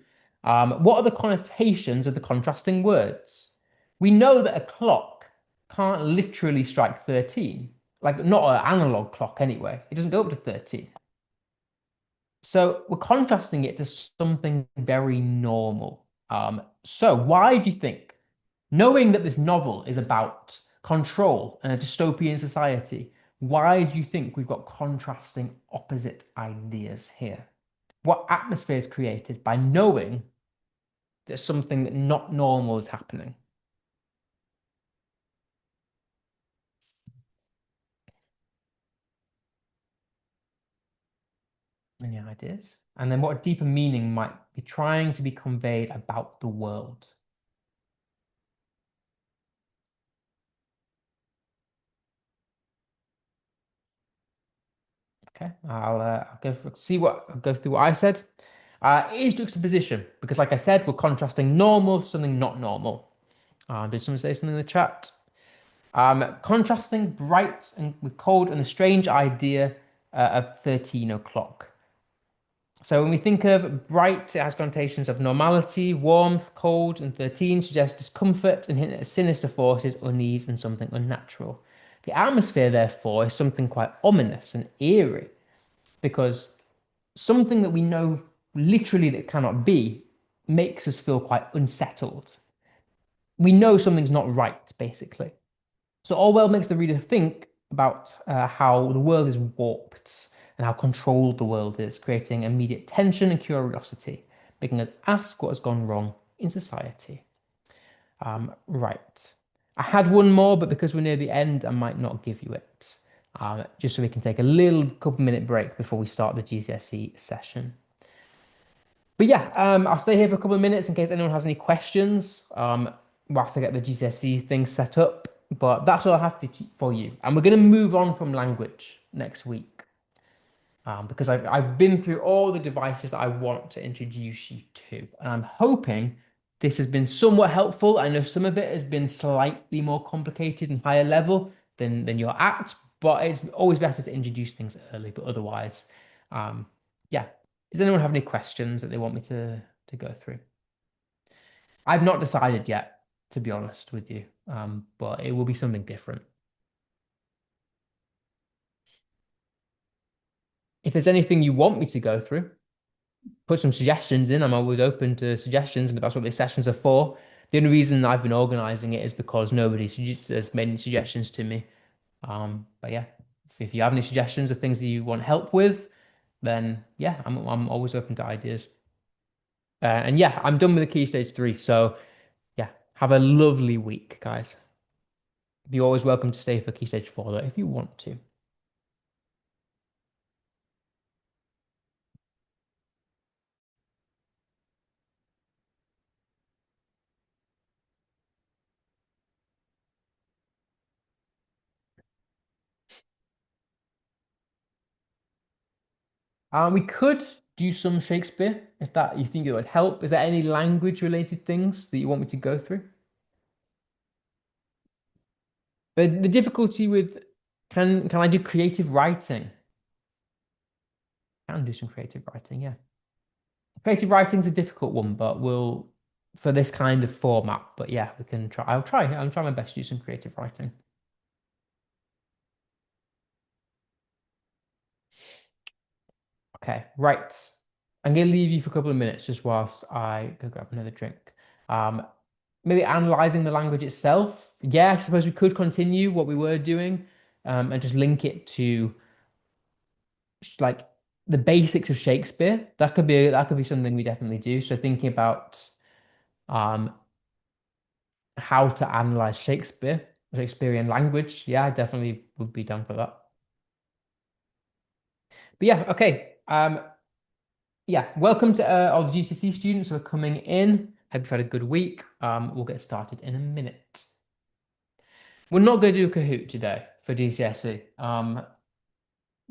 what are the connotations of the contrasting words? We know that a clock can't literally strike 13, like not an analog clock anyway. It doesn't go up to 13. So we're contrasting it to something very normal. So why do you think, knowing that this novel is about control and a dystopian society, why do you think we've got contrasting opposite ideas here? What atmosphere is created by knowing that something that not normal is happening? Any ideas? And then what deeper meaning might be trying to be conveyed about the world? Okay, I'll go through what I said. It is juxtaposition because, like I said, we're contrasting normal with something not normal. Did someone say something in the chat? Contrasting bright and with cold and the strange idea of 13 o'clock. So when we think of bright, it has connotations of normality, warmth, cold, and 13 suggests discomfort and hint at sinister forces, unease, and something unnatural. The atmosphere, therefore, is something quite ominous and eerie because something that we know literally that cannot be makes us feel quite unsettled. We know something's not right, basically. So Orwell makes the reader think about how the world is warped and how controlled the world is, creating immediate tension and curiosity, making us ask what has gone wrong in society. Right. I had one more, but because we're near the end, I might not give you it. Just so we can take a little couple minute break before we start the GCSE session. But yeah, I'll stay here for a couple of minutes in case anyone has any questions, whilst I get the GCSE thing set up. But that's all I have for you. And we're going to move on from language next week, because I've been through all the devices that I want to introduce you to. And I'm hoping this has been somewhat helpful. I know some of it has been slightly more complicated and higher level than you're at, but it's always better to introduce things early. But otherwise, um, yeah. Does anyone have any questions that they want me to go through? I've not decided yet, to be honest with you, but it will be something different. If there's anything you want me to go through, put some suggestions in. I'm always open to suggestions, but that's what these sessions are for. The only reason I've been organizing it is because nobody has made any suggestions to me. But yeah, if you have any suggestions or things that you want help with, then yeah, I'm always open to ideas. And yeah, I'm done with the key stage 3. So yeah, have a lovely week, guys. You're always welcome to stay for Key Stage 4 though, if you want to. We could do some Shakespeare if that you think it would help. Is there any language related things that you want me to go through? The difficulty with can I do creative writing? I can do some creative writing, yeah. Creative writing's a difficult one, but we'll for this kind of format. But yeah, we can try. I'll try. I'll try my best to do some creative writing. Okay, right. I'm gonna leave you for a couple of minutes just whilst I go grab another drink. Um, Maybe analyzing the language itself. Yeah, I suppose we could continue what we were doing, and just link it to like the basics of Shakespeare. That could be something we definitely do. So thinking about um, how to analyze Shakespearean language. Yeah, I definitely would be down for that. But yeah, okay. Yeah, welcome to all the GCSE students who are coming in. Hope you've had a good week. We'll get started in a minute. We're not going to do a Kahoot today for GCSE,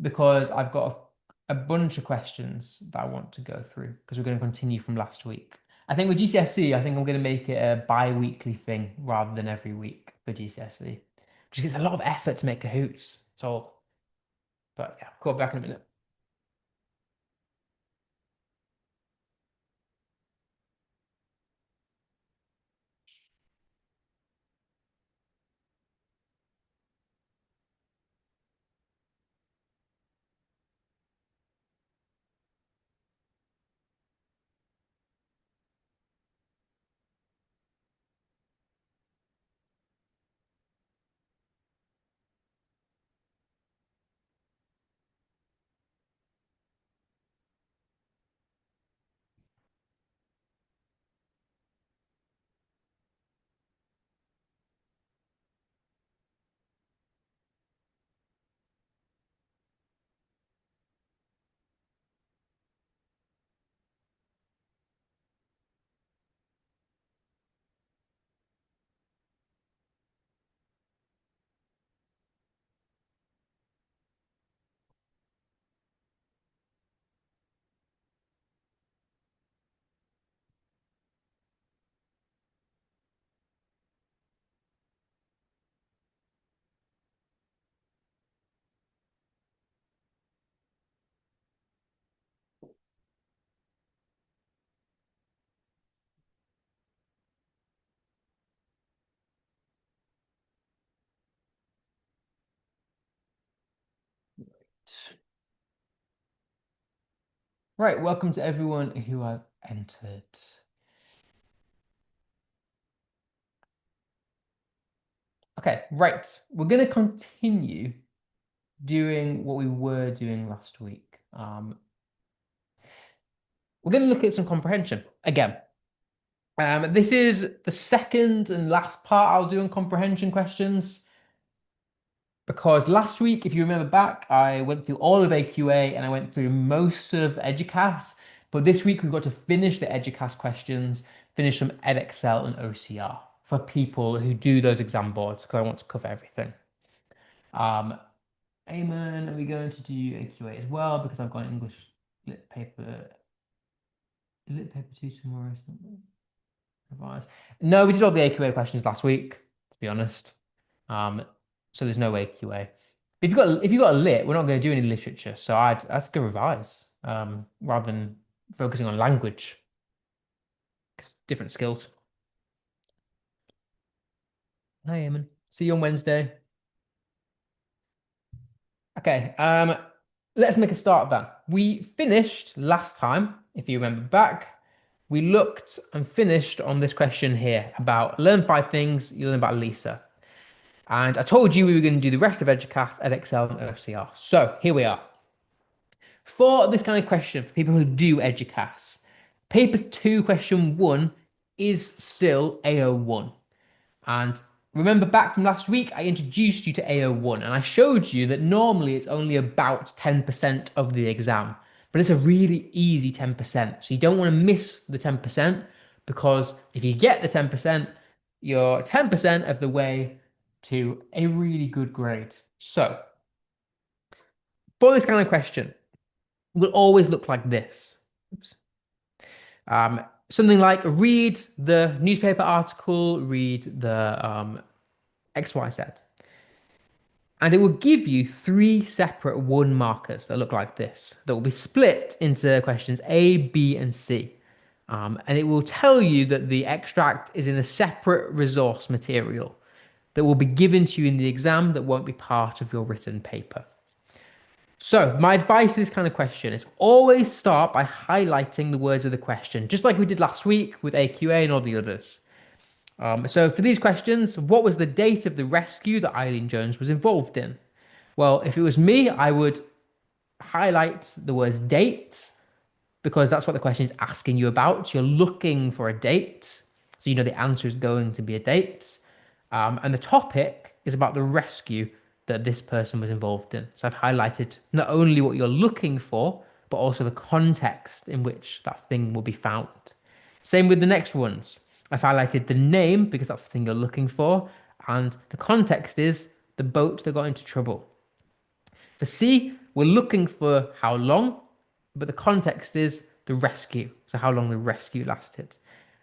because I've got a bunch of questions that I want to go through because we're going to continue from last week. I think with GCSE, I think I'm going to make it a bi-weekly thing rather than every week for GCSE. Just it's a lot of effort to make Kahoots. So, but yeah, call back in a minute. Right, welcome to everyone who has entered. Okay, right. We're going to continue doing what we were doing last week. We're going to look at some comprehension again. This is the second and last part I'll do on comprehension questions. Because last week, if you remember back, I went through all of AQA and I went through most of EDUCAS. But this week, we've got to finish the EDUCAS questions, finish some Edexcel and OCR for people who do those exam boards, because I want to cover everything. Eamon, are we going to do AQA as well? Because I've got an English lit paper 2 tomorrow. Revise. No, we did all the AQA questions last week, to be honest. So there's no AQA. If you've got a lit, we're not going to do any literature. So I'd go revise rather than focusing on language. Different skills. Hi, Eamon. See you on Wednesday. Okay, let's make a start then. We finished last time, if you remember back, we looked and finished on this question here about learn 5 things you learn about Lisa. And I told you we were going to do the rest of EDUCAS, Edexcel, and OCR. So here we are. For this kind of question, for people who do EDUCAS, paper 2, question 1 is still AO1. And remember back from last week, I introduced you to AO1 and I showed you that normally it's only about 10% of the exam, but it's a really easy 10%. So you don't want to miss the 10% because if you get the 10%, you're 10% of the way to a really good grade. So for this kind of question, it will always look like this. Oops. Something like read the newspaper article, read the XYZ. And it will give you 3 separate 1 markers that look like this, that will be split into questions A, B, and C. And it will tell you that the extract is in a separate resource material that will be given to you in the exam that won't be part of your written paper. So my advice to this kind of question is always start by highlighting the words of the question, just like we did last week with AQA and all the others. So for these questions, what was the date of the rescue that Eileen Jones was involved in? Well, if it was me, I would highlight the words date because that's what the question is asking you about. You're looking for a date. So you know the answer is going to be a date. And the topic is about the rescue that this person was involved in. So I've highlighted not only what you're looking for, but also the context in which that thing will be found. Same with the next ones. I've highlighted the name because that's the thing you're looking for, and the context is the boat that got into trouble. For C, we're looking for how long, but the context is the rescue, so how long the rescue lasted.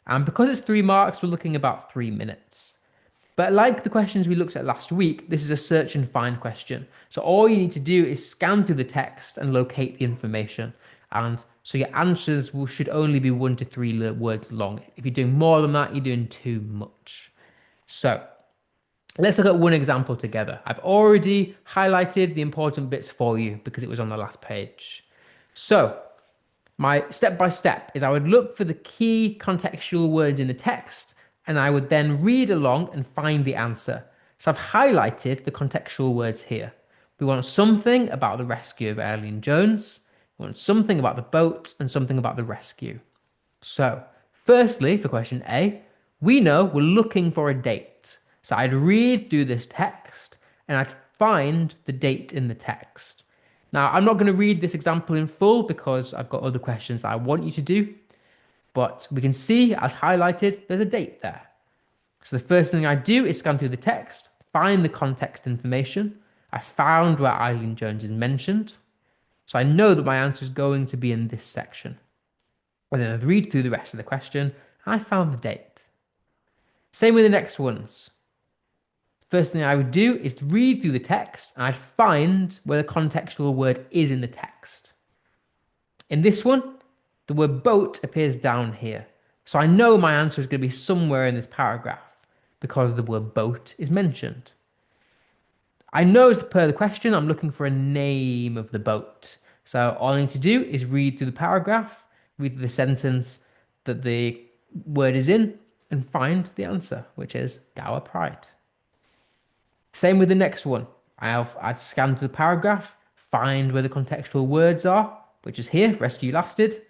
And because it's 3 marks, we're looking about 3 minutes. But like the questions we looked at last week, this is a search and find question. So all you need to do is scan through the text and locate the information. And so your answers should only be 1 to 3 words long. If you're doing more than that, you're doing too much. So let's look at one example together. I've already highlighted the important bits for you because it was on the last page. So my step by step is I would look for the key contextual words in the text and I would then read along and find the answer. So I've highlighted the contextual words here. We want something about the rescue of Eileen Jones. We want something about the boat and something about the rescue. So firstly, for question A, we know we're looking for a date. So I'd read through this text and I'd find the date in the text. Now, I'm not going to read this example in full because I've got other questions that I want you to do. But we can see, as highlighted, there's a date there. So the first thing I do is scan through the text, find the context information. I found where Eileen Jones is mentioned. So I know that my answer is going to be in this section. And then I'd read through the rest of the question, and I found the date. Same with the next ones. First thing I would do is read through the text, and I'd find where the contextual word is in the text. In this one, the word boat appears down here. So I know my answer is going to be somewhere in this paragraph because the word boat is mentioned. I know as per the question, I'm looking for a name of the boat. So all I need to do is read through the paragraph, read through the sentence that the word is in, and find the answer, which is Gower Pride. Same with the next one. I'd scan through the paragraph, find where the contextual words are, which is here, rescue lasted,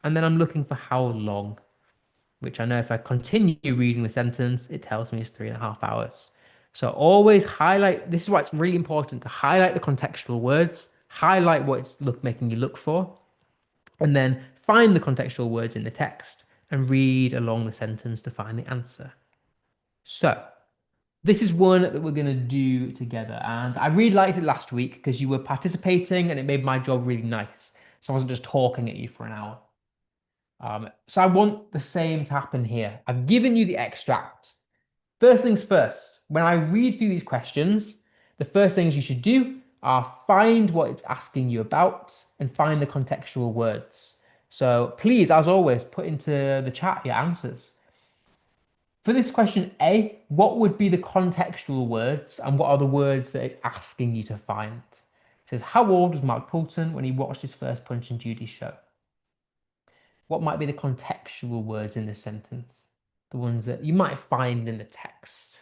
and then I'm looking for how long, which I know if I continue reading the sentence, it tells me it's 3.5 hours. So always highlight, this is why it's really important to highlight the contextual words, highlight what it's making you look for, and then find the contextual words in the text and read along the sentence to find the answer. So this is one that we're going to do together. And I really liked it last week because you were participating and it made my job really nice. So I wasn't just talking at you for an hour. So I want the same to happen here. I've given you the extract. First things first, when I read through these questions, the first things you should do are find what it's asking you about and find the contextual words. So please, as always, put into the chat your answers. For this question A, what would be the contextual words and what are the words that it's asking you to find? It says, how old was Mark Poulton when he watched his first Punch and Judy show? What might be the contextual words in this sentence? The ones that you might find in the text.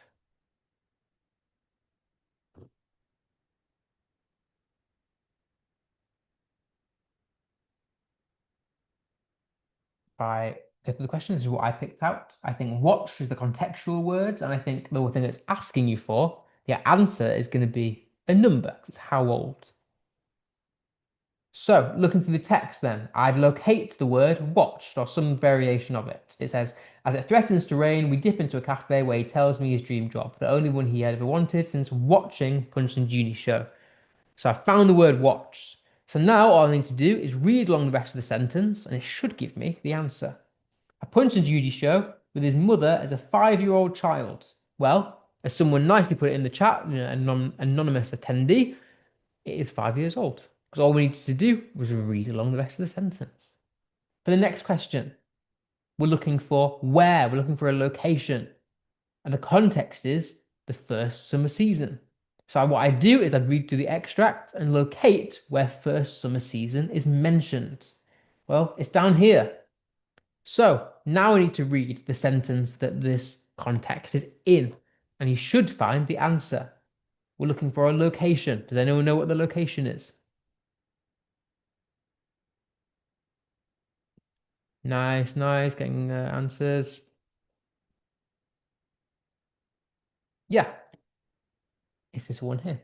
By if the question is what I picked out, I think watch is the contextual words, and I think the thing it's asking you for, the answer is going to be a number, 'cause it's how old. So, looking through the text then, I'd locate the word watched or some variation of it. It says, as it threatens to rain, we dip into a cafe where he tells me his dream job, the only one he had ever wanted since watching Punch and Judy show. So I found the word watched. So now all I need to do is read along the rest of the sentence and it should give me the answer. A Punch and Judy show with his mother as a 5-year-old child. Well, as someone nicely put it in the chat, an anonymous attendee, it is 5 years old. Because all we needed to do was read along the rest of the sentence. For the next question, we're looking for where, we're looking for a location. And the context is the first summer season. So what I do is I'd read through the extract and locate where first summer season is mentioned. Well, it's down here. So now I need to read the sentence that this context is in, and you should find the answer. We're looking for a location. Does anyone know what the location is? Nice, nice, getting answers. Yeah, it's this one here.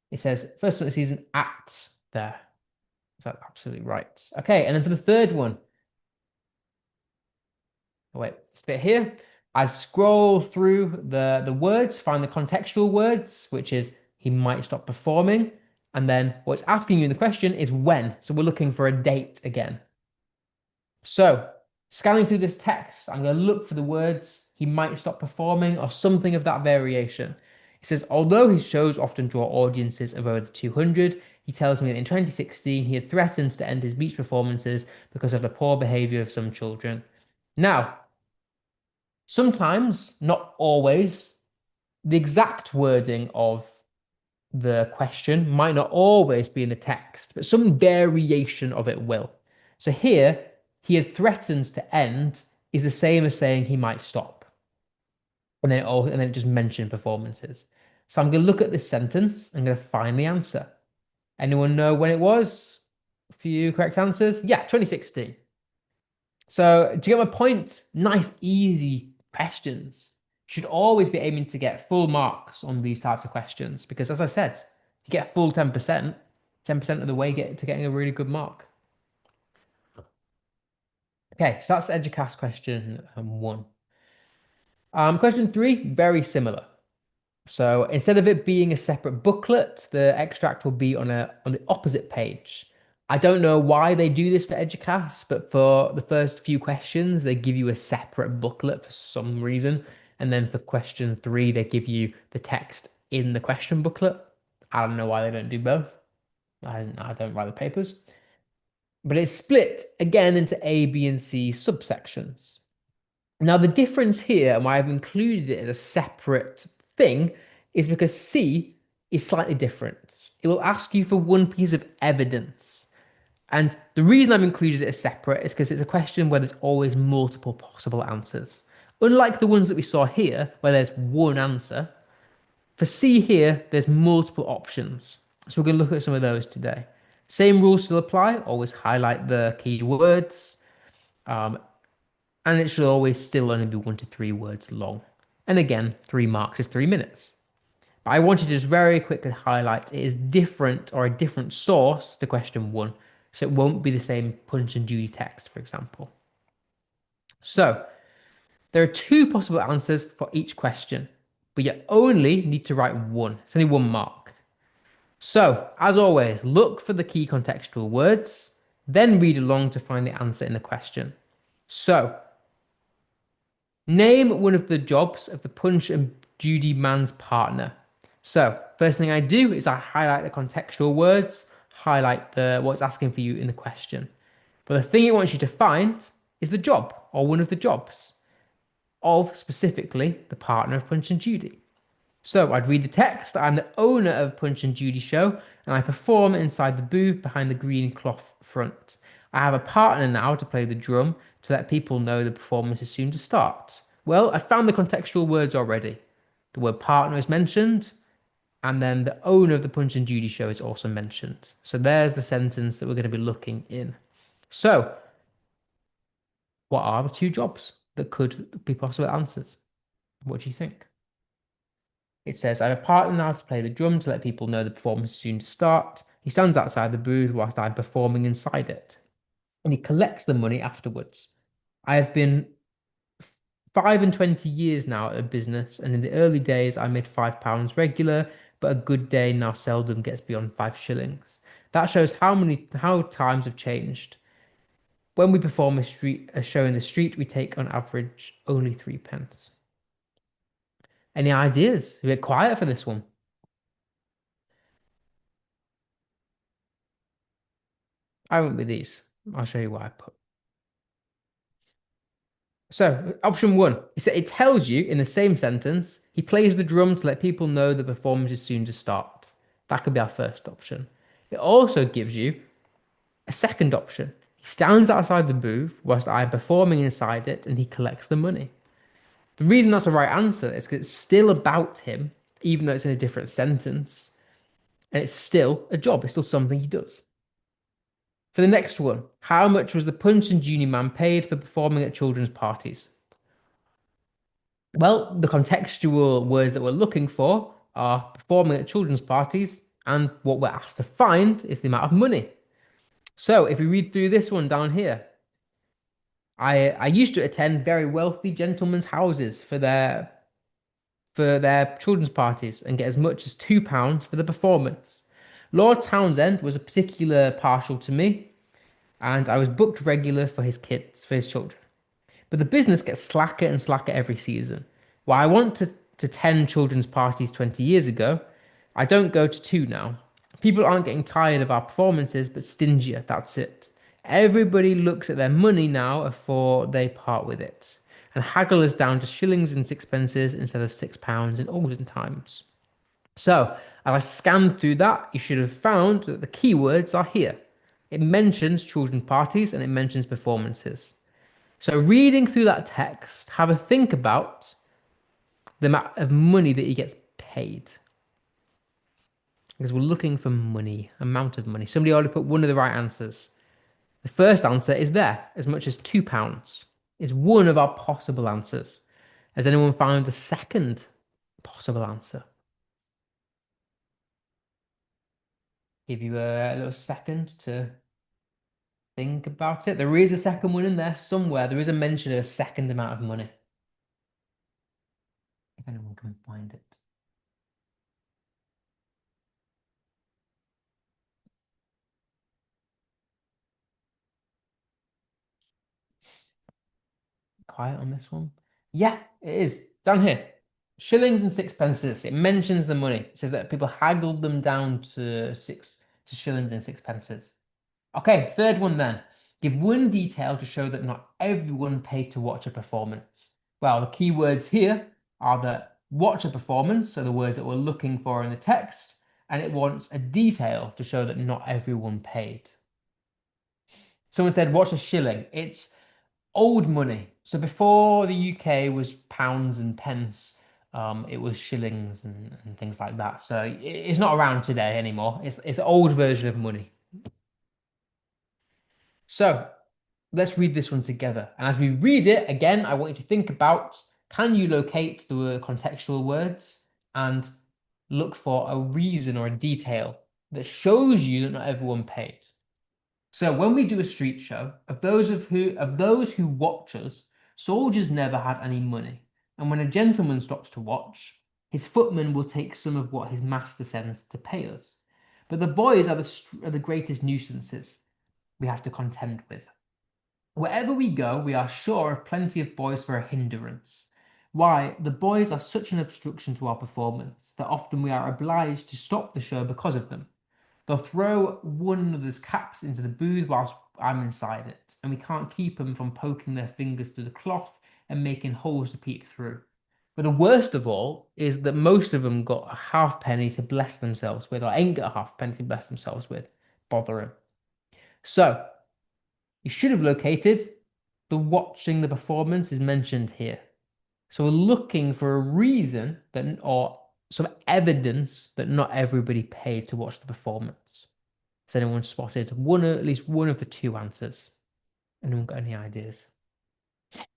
It says first summer season at there. Is that absolutely right? Okay, and then for the third one, oh, wait, this bit here, I'd scroll through the words, find the contextual words, which is he might stop performing. And then what's asking you in the question is when. So we're looking for a date again. So scanning through this text, I'm going to look for the words he might stop performing or something of that variation. It says, although his shows often draw audiences of over 200, he tells me that in 2016 he had threatened to end his beach performances because of the poor behavior of some children. Now, sometimes, not always, the exact wording of the question might not always be in the text, but some variation of it will. So here, he had threatened to end is the same as saying he might stop. And then it just mentioned performances. So I'm going to look at this sentence. I'm going to find the answer. Anyone know when it was? A few correct answers? Yeah, 2016. So to get my point, nice, easy questions. You should always be aiming to get full marks on these types of questions because, as I said, you get full 10%, 10% of the way to getting a really good mark. Okay, so that's Educast question one. Question three, very similar. So instead of it being a separate booklet, the extract will be on the opposite page. I don't know why they do this for Educast, but for the first few questions, they give you a separate booklet for some reason. And then for question three, they give you the text in the question booklet. I don't know why they don't do both. I don't write the papers. But it's split again into A, B, and C subsections. Now, the difference here, and why I've included it as a separate thing, is because C is slightly different. It will ask you for one piece of evidence. And the reason I've included it as separate is because it's a question where there's always multiple possible answers. Unlike the ones that we saw here, where there's one answer, for C here, there's multiple options. So we're going to look at some of those today. Same rules still apply. Always highlight the key words. Um, and it should always still only be 1 to 3 words long. And again, 3 marks is 3 minutes. But I wanted to just very quickly highlight it is different or a different source to question 1. So it won't be the same Punch and Judy text, for example. So there are 2 possible answers for each question, but you only need to write one. It's only 1 mark. So, as always, look for the key contextual words, then read along to find the answer in the question. So, name one of the jobs of the Punch and Judy man's partner. So, first thing I do is I highlight the contextual words, highlight what's asking for you in the question. But the thing it wants you to find is the job or one of the jobs of specifically the partner of Punch and Judy. So I'd read the text. I'm the owner of Punch and Judy show, and I perform inside the booth behind the green cloth front. I have a partner now to play the drum to let people know the performance is soon to start. Well, I found the contextual words already. The word partner is mentioned, and then the owner of the Punch and Judy show is also mentioned. So there's the sentence that we're going to be looking in. So, what are the 2 jobs that could be possible answers? What do you think? It says, I have a partner now to play the drum to let people know the performance is soon to start. He stands outside the booth whilst I'm performing inside it. And he collects the money afterwards. I have been 5 and 20 years now at the business, and in the early days I made £5 regular, but a good day now seldom gets beyond 5 shillings. That shows how times have changed. When we perform a show in the street, we take on average only 3 pence. Any ideas? A bit quiet for this one. I went with these. I'll show you what I put. So, option 1, it tells you in the same sentence, he plays the drum to let people know the performance is soon to start. That could be our first option. It also gives you a second option. He stands outside the booth whilst I'm performing inside it and he collects the money. The reason that's the right answer is because it's still about him, even though it's in a different sentence. And it's still a job, it's still something he does. For the next one, how much was the Punch and Judy man paid for performing at children's parties? Well, the contextual words that we're looking for are performing at children's parties, and what we're asked to find is the amount of money. So if we read through this one down here, I used to attend very wealthy gentlemen's houses for their children's parties and get as much as £2 for the performance. Lord Townsend was a particular partial to me, and I was booked regular for his children. But the business gets slacker and slacker every season. While I want to 10 children's parties 20 years ago, I don't go to 2 now. People aren't getting tired of our performances, but stingier, that's it. Everybody looks at their money now before they part with it, and haggle is down to shillings and sixpences instead of £6 in olden times. So, as I scanned through that, you should have found that the keywords are here. It mentions children's parties and it mentions performances. So reading through that text, have a think about the amount of money that he gets paid. Because we're looking for money, amount of money. Somebody already put one of the right answers. The first answer is there, as much as £2 is one of our possible answers. Has anyone found the second possible answer? Give you a little second to think about it. There is a second one in there somewhere. There is a mention of a second amount of money. If anyone can find it. Quiet on this one. Yeah, it is. Down here. Shillings and sixpences. It mentions the money. It says that people haggled them down to shillings and sixpences. Okay, third one then. Give one detail to show that not everyone paid to watch a performance. Well, the key words here are that watch a performance, so the words that we're looking for in the text, and it wants a detail to show that not everyone paid. Someone said, what's a shilling? It's old money. So before the UK was pounds and pence, it was shillings and things like that. So it's not around today anymore. It's the old version of money. So let's read this one together. And as we read it, again, I want you to think about, can you locate the contextual words and look for a reason or a detail that shows you that not everyone paid? So when we do a street show, of those who watch us, soldiers never had any money. And when a gentleman stops to watch, his footman will take some of what his master sends to pay us. But the boys are the greatest nuisances we have to contend with. Wherever we go, we are sure of plenty of boys for a hindrance. Why? The boys are such an obstruction to our performance that often we are obliged to stop the show because of them. They'll throw one another's caps into the booth whilst I'm inside it, and we can't keep them from poking their fingers through the cloth and making holes to peep through. But the worst of all is that most of them got a halfpenny to bless themselves with, or ain't got a halfpenny to bless themselves with. Bother them. So, you should have located the watching the performance is mentioned here. So we're looking for a reason that, or some evidence that not everybody paid to watch the performance. Has anyone spotted at least one of the two answers? Anyone got any ideas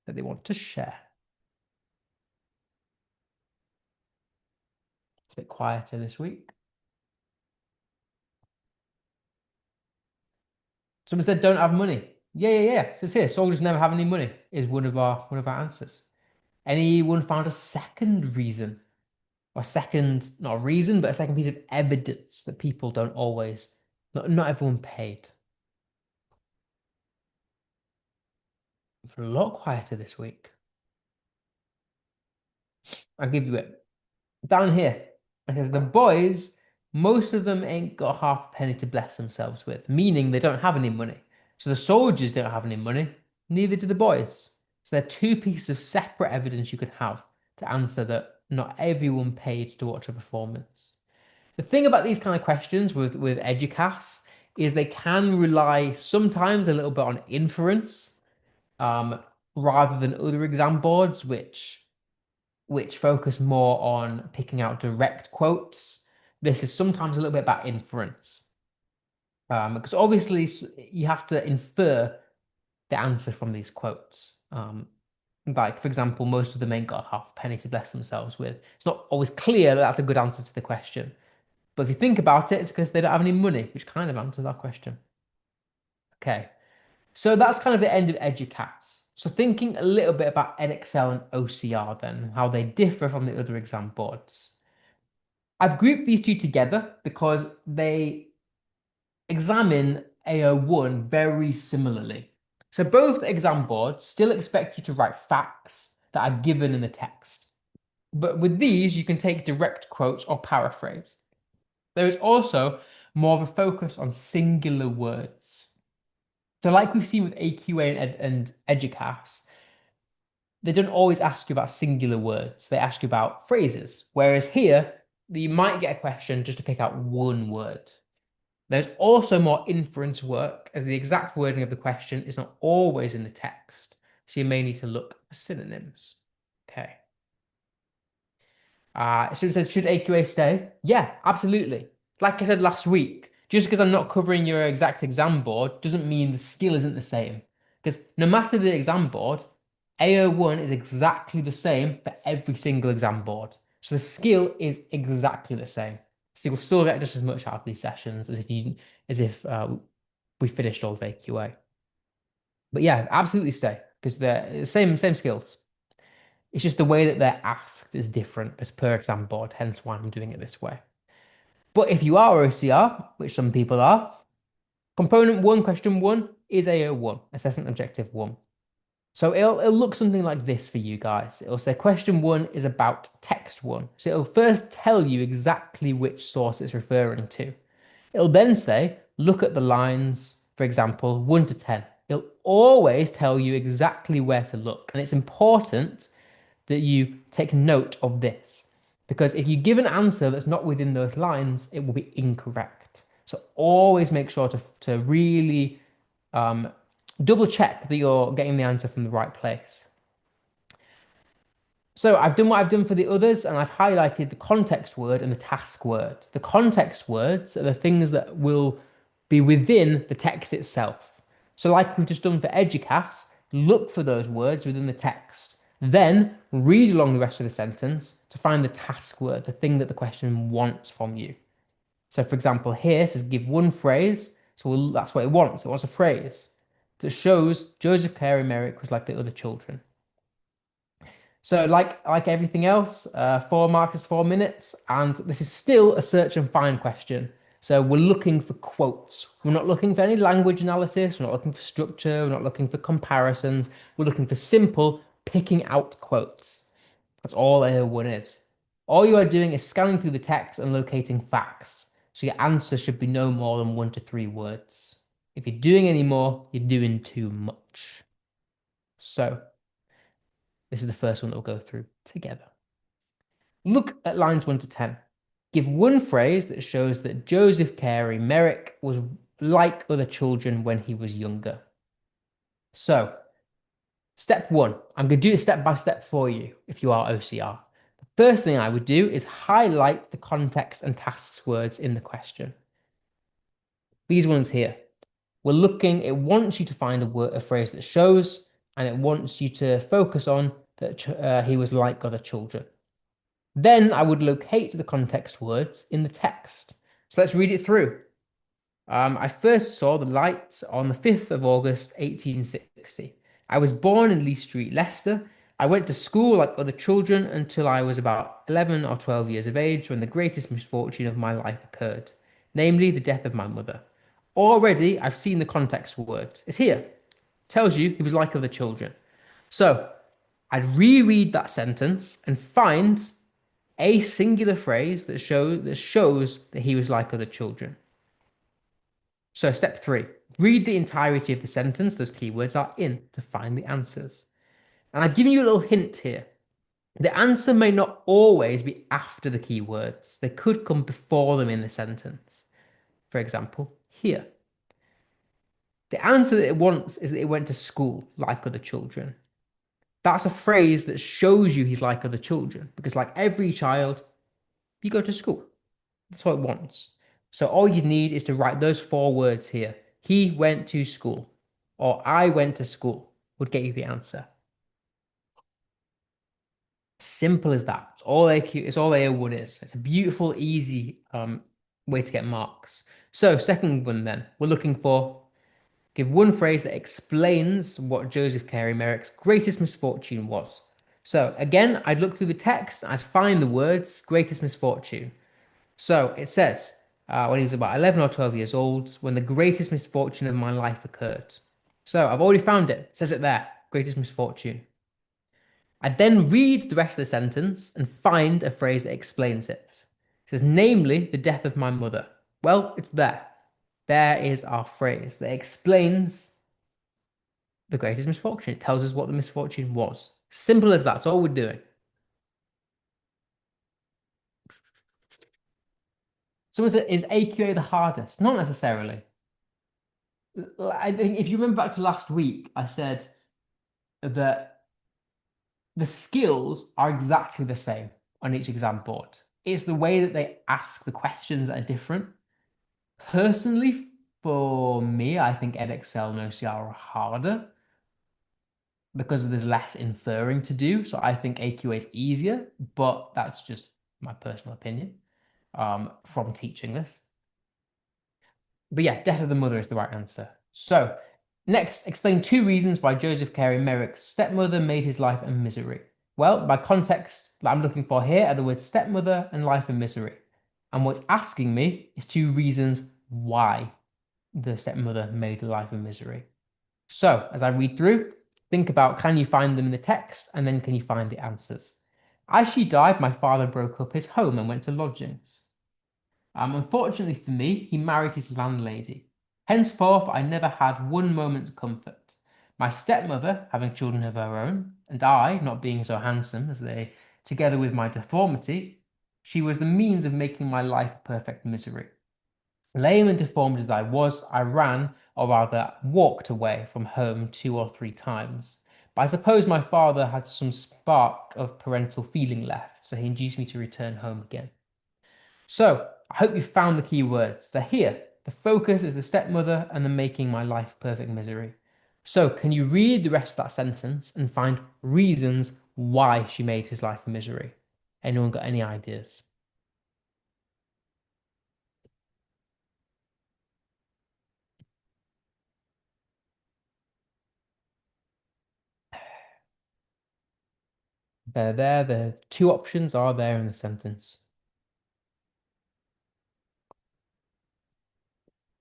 that they want to share? It's a bit quieter this week. Someone said don't have money. Yeah. So it's here. Soldiers never have any money is one of our answers. Anyone found a second reason? Or second, not a reason, but a second piece of evidence that people don't always, not everyone paid. It's a lot quieter this week. I'll give you it. Down here, it says the boys, most of them ain't got half a penny to bless themselves with, meaning they don't have any money. So the soldiers don't have any money, neither do the boys. So they're two pieces of separate evidence you could have to answer that not everyone paid to watch a performance. The thing about these kind of questions with Educast is they can rely sometimes a little bit on inference, rather than other exam boards, which focus more on picking out direct quotes. This is sometimes a little bit about inference, because obviously you have to infer the answer from these quotes. Like, for example, most of them ain't got half a penny to bless themselves with. It's not always clear that that's a good answer to the question. But if you think about it, it's because they don't have any money, which kind of answers our question. Okay, so that's kind of the end of Educats. So thinking a little bit about Edexcel and OCR then, how they differ from the other exam boards. I've grouped these two together because they examine AO1 very similarly. So both exam boards still expect you to write facts that are given in the text. But with these, you can take direct quotes or paraphrase. There is also more of a focus on singular words. So like we've seen with AQA and Educast, they don't always ask you about singular words. They ask you about phrases. Whereas here, you might get a question just to pick out one word. There's also more inference work, as the exact wording of the question is not always in the text. So you may need to look for synonyms. Okay. Someone said, should AQA stay? Yeah, absolutely. Like I said last week, just because I'm not covering your exact exam board doesn't mean the skill isn't the same. Because no matter the exam board, AO1 is exactly the same for every single exam board. So the skill is exactly the same. So you'll still get just as much out of these sessions as if we finished all of AQA. But yeah, absolutely stay because they're the same skills. It's just the way that they're asked is different as per exam board, hence why I'm doing it this way. But if you are OCR, which some people are, component 1, question 1 is AO1, assessment objective 1. So it'll look something like this for you guys. It'll say question 1 is about text 1. So it'll first tell you exactly which source it's referring to. It'll then say, look at the lines, for example, 1 to 10. It'll always tell you exactly where to look. And it's important that you take note of this. Because if you give an answer that's not within those lines, it will be incorrect. So always make sure to really double check that you're getting the answer from the right place. So I've done what I've done for the others, and I've highlighted the context word and the task word. The context words are the things that will be within the text itself. So like we've just done for Educast, look for those words within the text. Then read along the rest of the sentence to find the task word, the thing that the question wants from you. So for example, here it says give one phrase. So that's what it wants. It wants a phrase that shows Joseph Carey Merrick was like the other children. So like everything else, 4 marks is 4 minutes, and this is still a search and find question. So we're looking for quotes. We're not looking for any language analysis. We're not looking for structure. We're not looking for comparisons. We're looking for simple picking out quotes. That's all AO1 is. All you are doing is scanning through the text and locating facts. So your answer should be no more than 1 to 3 words. If you're doing any more, you're doing too much. So this is the first one that we'll go through together. Look at lines 1 to 10. Give one phrase that shows that Joseph Carey Merrick was like other children when he was younger. So, step 1, I'm going to do it step by step for you if you are OCR. The first thing I would do is highlight the context and tasks words in the question. These ones here. We're looking, it wants you to find a phrase that shows, and it wants you to focus on that he was like other children. Then I would locate the context words in the text. So let's read it through. I first saw the light on the 5th of August, 1860. I was born in Lee Street, Leicester. I went to school like other children until I was about 11 or 12 years of age when the greatest misfortune of my life occurred, namely the death of my mother. Already, I've seen the context word. It's here. Tells you he was like other children. So I'd reread that sentence and find a singular phrase that shows that he was like other children. So step 3, read the entirety of the sentence those keywords are in to find the answers. And I've given you a little hint here. The answer may not always be after the keywords. They could come before them in the sentence. For example, here. The answer that it wants is that it went to school like other children. That's a phrase that shows you he's like other children, because like every child, you go to school. That's what it wants. So all you need is to write those 4 words here. He went to school, or I went to school would get you the answer. Simple as that. It's all AO1 is. It's a beautiful, easy way to get marks. So second one then, we're looking for give one phrase that explains what Joseph Carey Merrick's greatest misfortune was. So again, I'd look through the text, I'd find the words greatest misfortune. So it says, when he was about 11 or 12 years old, when the greatest misfortune of my life occurred. So I've already found it. It says it there, greatest misfortune. I then read the rest of the sentence and find a phrase that explains it. It says, namely, the death of my mother. Well, it's there. There is our phrase that explains the greatest misfortune. It tells us what the misfortune was. Simple as that. That's all we're doing. Someone said, is AQA the hardest? Not necessarily. I think if you remember back to last week, I said that the skills are exactly the same on each exam board. It's the way that they ask the questions that are different. Personally, for me, I think Edexcel and OCR are harder because there's less inferring to do. So I think AQA is easier, but that's just my personal opinion from teaching this. But yeah, death of the mother is the right answer. So next, explain 2 reasons why Joseph Carey Merrick's stepmother made his life a misery. Well, by context that I'm looking for here are the words stepmother and life and misery. And what's asking me is 2 reasons why the stepmother made life a misery. So as I read through, think about, can you find them in the text? And then can you find the answers? As she died, my father broke up his home and went to lodgings. Unfortunately for me, he married his landlady. Henceforth, I never had one moment's comfort. My stepmother, having children of her own, and I, not being so handsome as they, together with my deformity, She was the means of making my life a perfect misery. Lame and deformed as I was, I ran, or rather walked away from home 2 or 3 times. But I suppose my father had some spark of parental feeling left, so he induced me to return home again. So, I hope you found the key words. They're here. The focus is the stepmother and the making my life perfect misery. So, can you read the rest of that sentence and find reasons why she made his life a misery? Anyone got any ideas? They're there. The two options are there in the sentence.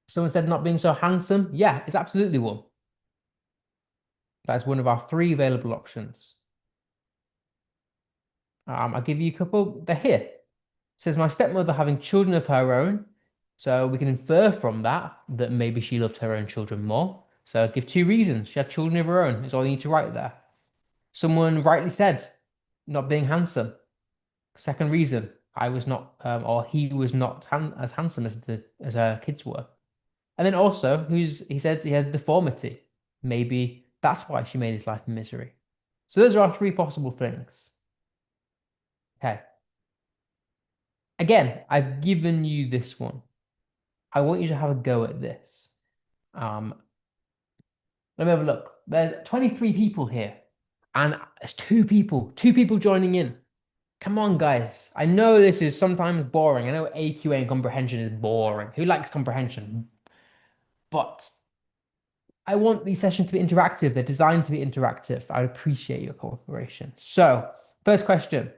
Someone said not being so handsome. Yeah, it's absolutely one. That's one of our three available options. I'll give you a couple. They're here. It says my stepmother having children of her own. So we can infer from that that maybe she loved her own children more. So give two reasons. She had children of her own, is all you need to write there. Someone rightly said not being handsome. Second reason, I was not, or he was not as handsome as her kids were. And then also, he said he had deformity. Maybe that's why she made his life a misery. So those are our three possible things. Okay. Again, I've given you this one. I want you to have a go at this. Um, Let me have a look. There's 23 people here, and it's two people joining in. Come on, guys. I know this is sometimes boring. I know AQA and comprehension is boring. Who likes comprehension? But I want these sessions to be interactive. They're designed to be interactive. I would appreciate your cooperation. So, first question.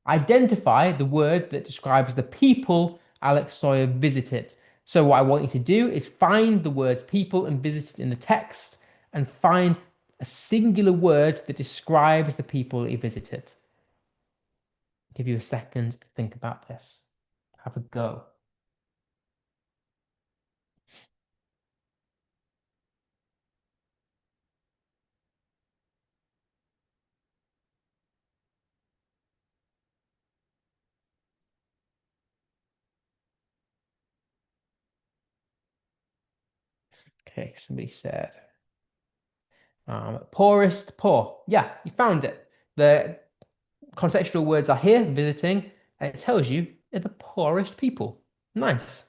Identify the word that describes the people Alex Sawyer visited. So what I want you to do is find the words people and visited in the text and find a singular word that describes the people he visited. Give you a second to think about this. Have a go. Okay, somebody said poorest poor. Yeah, you found it. The contextual words are here, visiting, and it tells you they're the poorest people. Nice.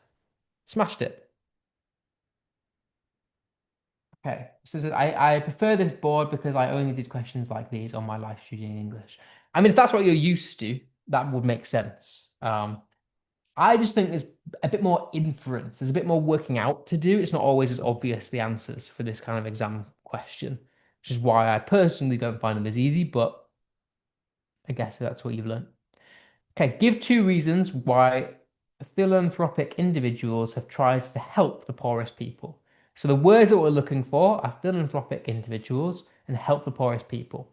Smashed it. Okay. So I prefer this board because I only did questions like these on my live studio in English. I mean, if that's what you're used to, that would make sense. I just think there's a bit more inference. There's a bit more working out to do. It's not always as obvious the answers for this kind of exam question, which is why I personally don't find them as easy, but I guess that's what you've learned. Okay, give two reasons why philanthropic individuals have tried to help the poorest people. So the words that we're looking for are philanthropic individuals and help the poorest people.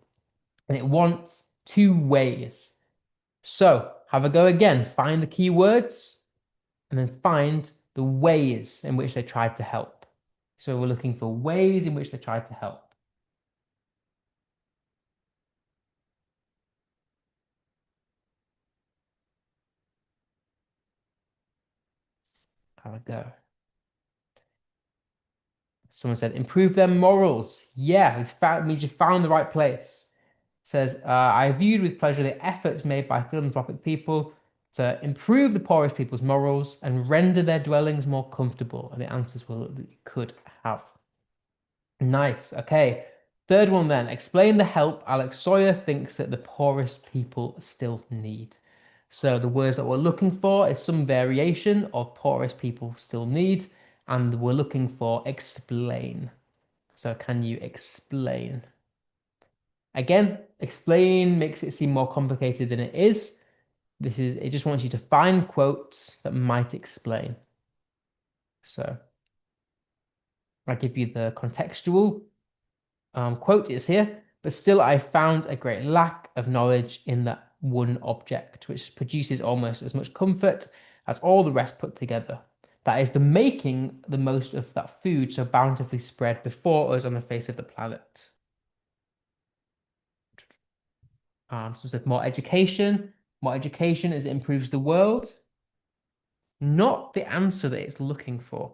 And it wants two ways. So have a go again. Find the key words and then find the ways in which they tried to help. So we're looking for ways in which they tried to help. Have a go. Someone said improve their morals. Yeah, we found means you found the right place. Says I viewed with pleasure the efforts made by philanthropic people to improve the poorest people's morals and render their dwellings more comfortable. And the answers were that you could have. Nice. Okay. Third one then. Explain the help Alex Sawyer thinks that the poorest people still need. So the words that we're looking for is some variation of poorest people still need, and we're looking for explain. So can you explain? Again, explain makes it seem more complicated than it is. It just wants you to find quotes that might explain. So I give you the contextual quote is here, but still I found a great lack of knowledge in that one object, which produces almost as much comfort as all the rest put together. That is the making the most of that food so bountifully spread before us on the face of the planet. So there's more education. What education as it improves the world? Not the answer that it's looking for.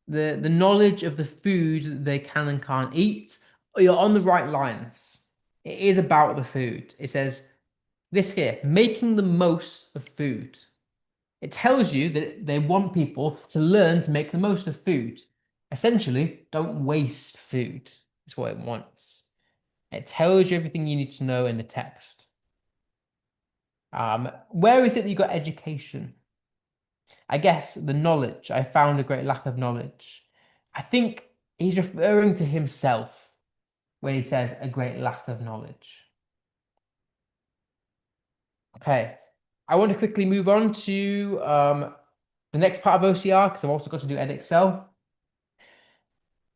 The knowledge of the food that they can and can't eat. You're on the right lines. It is about the food. It says this here, making the most of food. It tells you that they want people to learn to make the most of food. Essentially, don't waste food, is what it wants. It tells you everything you need to know in the text. Where is it that you got education? I guess the knowledge. I found a great lack of knowledge. I think he's referring to himself when he says a great lack of knowledge. Okay, I want to quickly move on to the next part of OCR because I've also got to do Edexcel.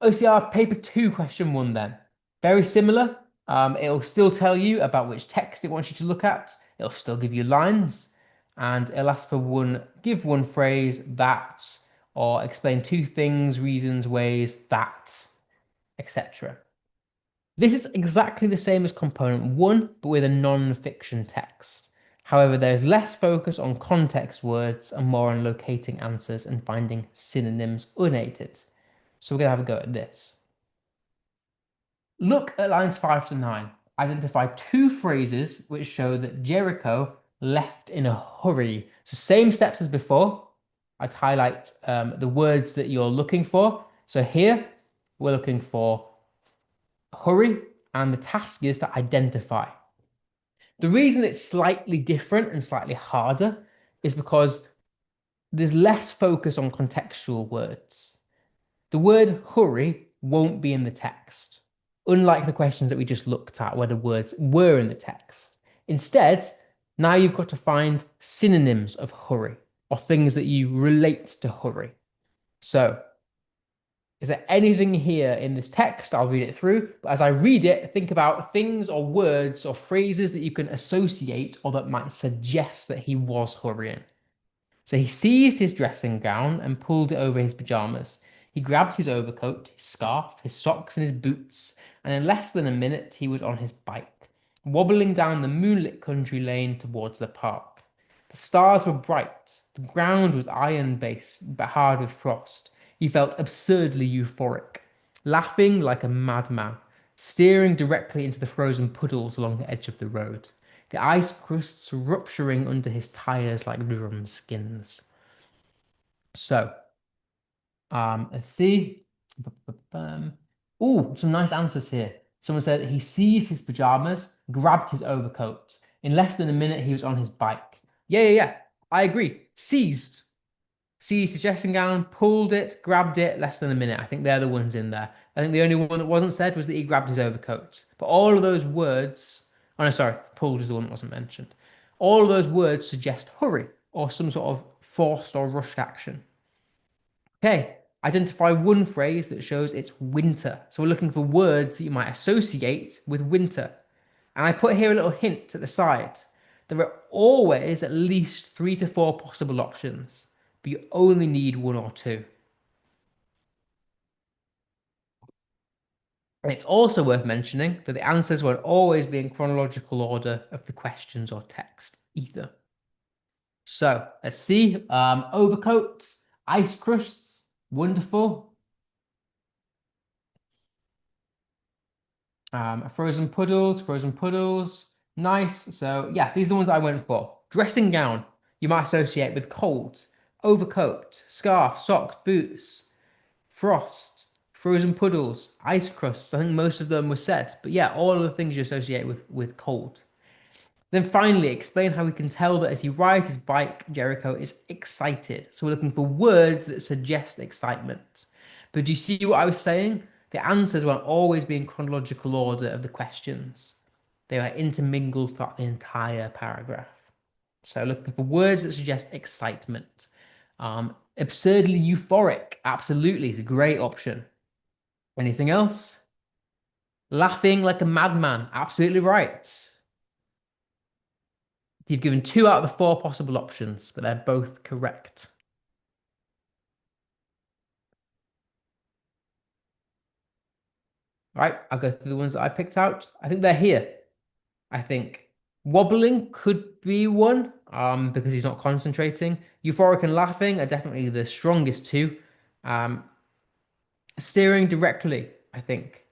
OCR paper 2 question 1 then. Very similar. It'll still tell you about which text it wants you to look at. It'll still give you lines and it'll ask for give one phrase, that, or explain two things, reasons, ways, that, etc. This is exactly the same as component 1, but with a non-fiction text. However, there's less focus on context words and more on locating answers and finding synonyms unaided. So we're going to have a go at this. Look at lines 5 to 9. Identify two phrases which show that Jericho left in a hurry. So same steps as before. I'd highlight the words that you're looking for. So here we're looking for hurry, and the task is to identify. The reason it's slightly different and slightly harder is because there's less focus on contextual words. The word hurry won't be in the text, unlike the questions that we just looked at where the words were in the text. Instead, now you've got to find synonyms of hurry or things that you relate to hurry. So, is there anything here in this text? I'll read it through, but as I read it, think about things or words or phrases that you can associate or that might suggest that he was hurrying. So he seized his dressing gown and pulled it over his pajamas. He grabbed his overcoat, his scarf, his socks, and his boots, and in less than a minute he was on his bike, wobbling down the moonlit country lane towards the park. The stars were bright, the ground was iron-based, but hard with frost. He felt absurdly euphoric, laughing like a madman, steering directly into the frozen puddles along the edge of the road, the ice crusts rupturing under his tires like drum skins. So, let's see. Oh, some nice answers here. Someone said he seized his pajamas, grabbed his overcoat. In less than a minute, he was on his bike. Yeah. I agree. Seized his dressing gown, pulled it, grabbed it, less than a minute. I think they're the ones in there. I think the only one that wasn't said was that he grabbed his overcoat. But all of those words, oh no, sorry, pulled is the one that wasn't mentioned. All of those words suggest hurry or some sort of forced or rushed action. Okay, identify one phrase that shows it's winter. So we're looking for words that you might associate with winter. And I put here a little hint at the side. There are always at least 3 to 4 possible options, but you only need 1 or 2. And it's also worth mentioning that the answers won't always be in chronological order of the questions or text either. So let's see. Overcoats, ice crusts, wonderful. Frozen puddles, nice. So yeah, these are the ones I went for. Dressing gown, you might associate with cold. Overcoat, scarf, socks, boots, frost, frozen puddles, ice crusts. I think most of them were said, but yeah, all of the things you associate with cold. Then finally, explain how we can tell that as he rides his bike, Jericho is excited. So we're looking for words that suggest excitement. But do you see what I was saying? The answers won't always be in chronological order of the questions. They are intermingled throughout the entire paragraph. So looking for words that suggest excitement. Absurdly euphoric, absolutely, is a great option. Anything else? Laughing like a madman, absolutely right. You've given 2 out of the 4 possible options, but they're both correct. Right, I'll go through the ones that I picked out. I think they're here. I think wobbling could be one, because he's not concentrating. Euphoric and laughing are definitely the strongest two. Um, Steering directly, I think,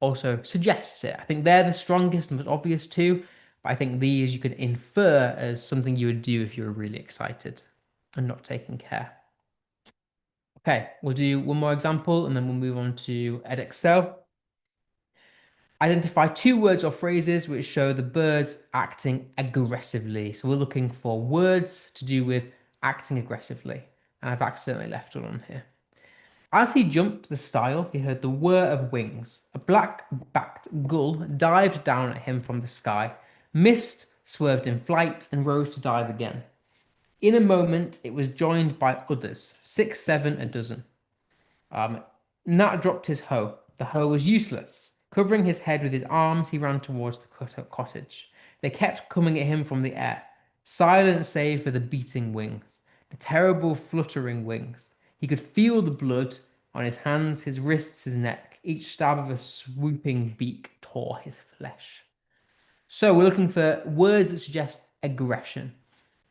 also suggests it. I think they're the strongest and most obvious two, but I think these you could infer as something you would do if you were really excited and not taking care. Okay, we'll do one more example and then we'll move on to Edexcel. Identify two words or phrases which show the birds acting aggressively. So we're looking for words to do with acting aggressively. And I've accidentally left one on here. As he jumped the stile, he heard the whir of wings. A black-backed gull dived down at him from the sky, missed, swerved in flight, and rose to dive again. In a moment, it was joined by others, 6, 7, a dozen. Nat dropped his hoe. The hoe was useless. Covering his head with his arms, he ran towards the cottage. They kept coming at him from the air. Silence save for the beating wings, the terrible fluttering wings. He could feel the blood on his hands, his wrists, his neck. Each stab of a swooping beak tore his flesh. So we're looking for words that suggest aggression.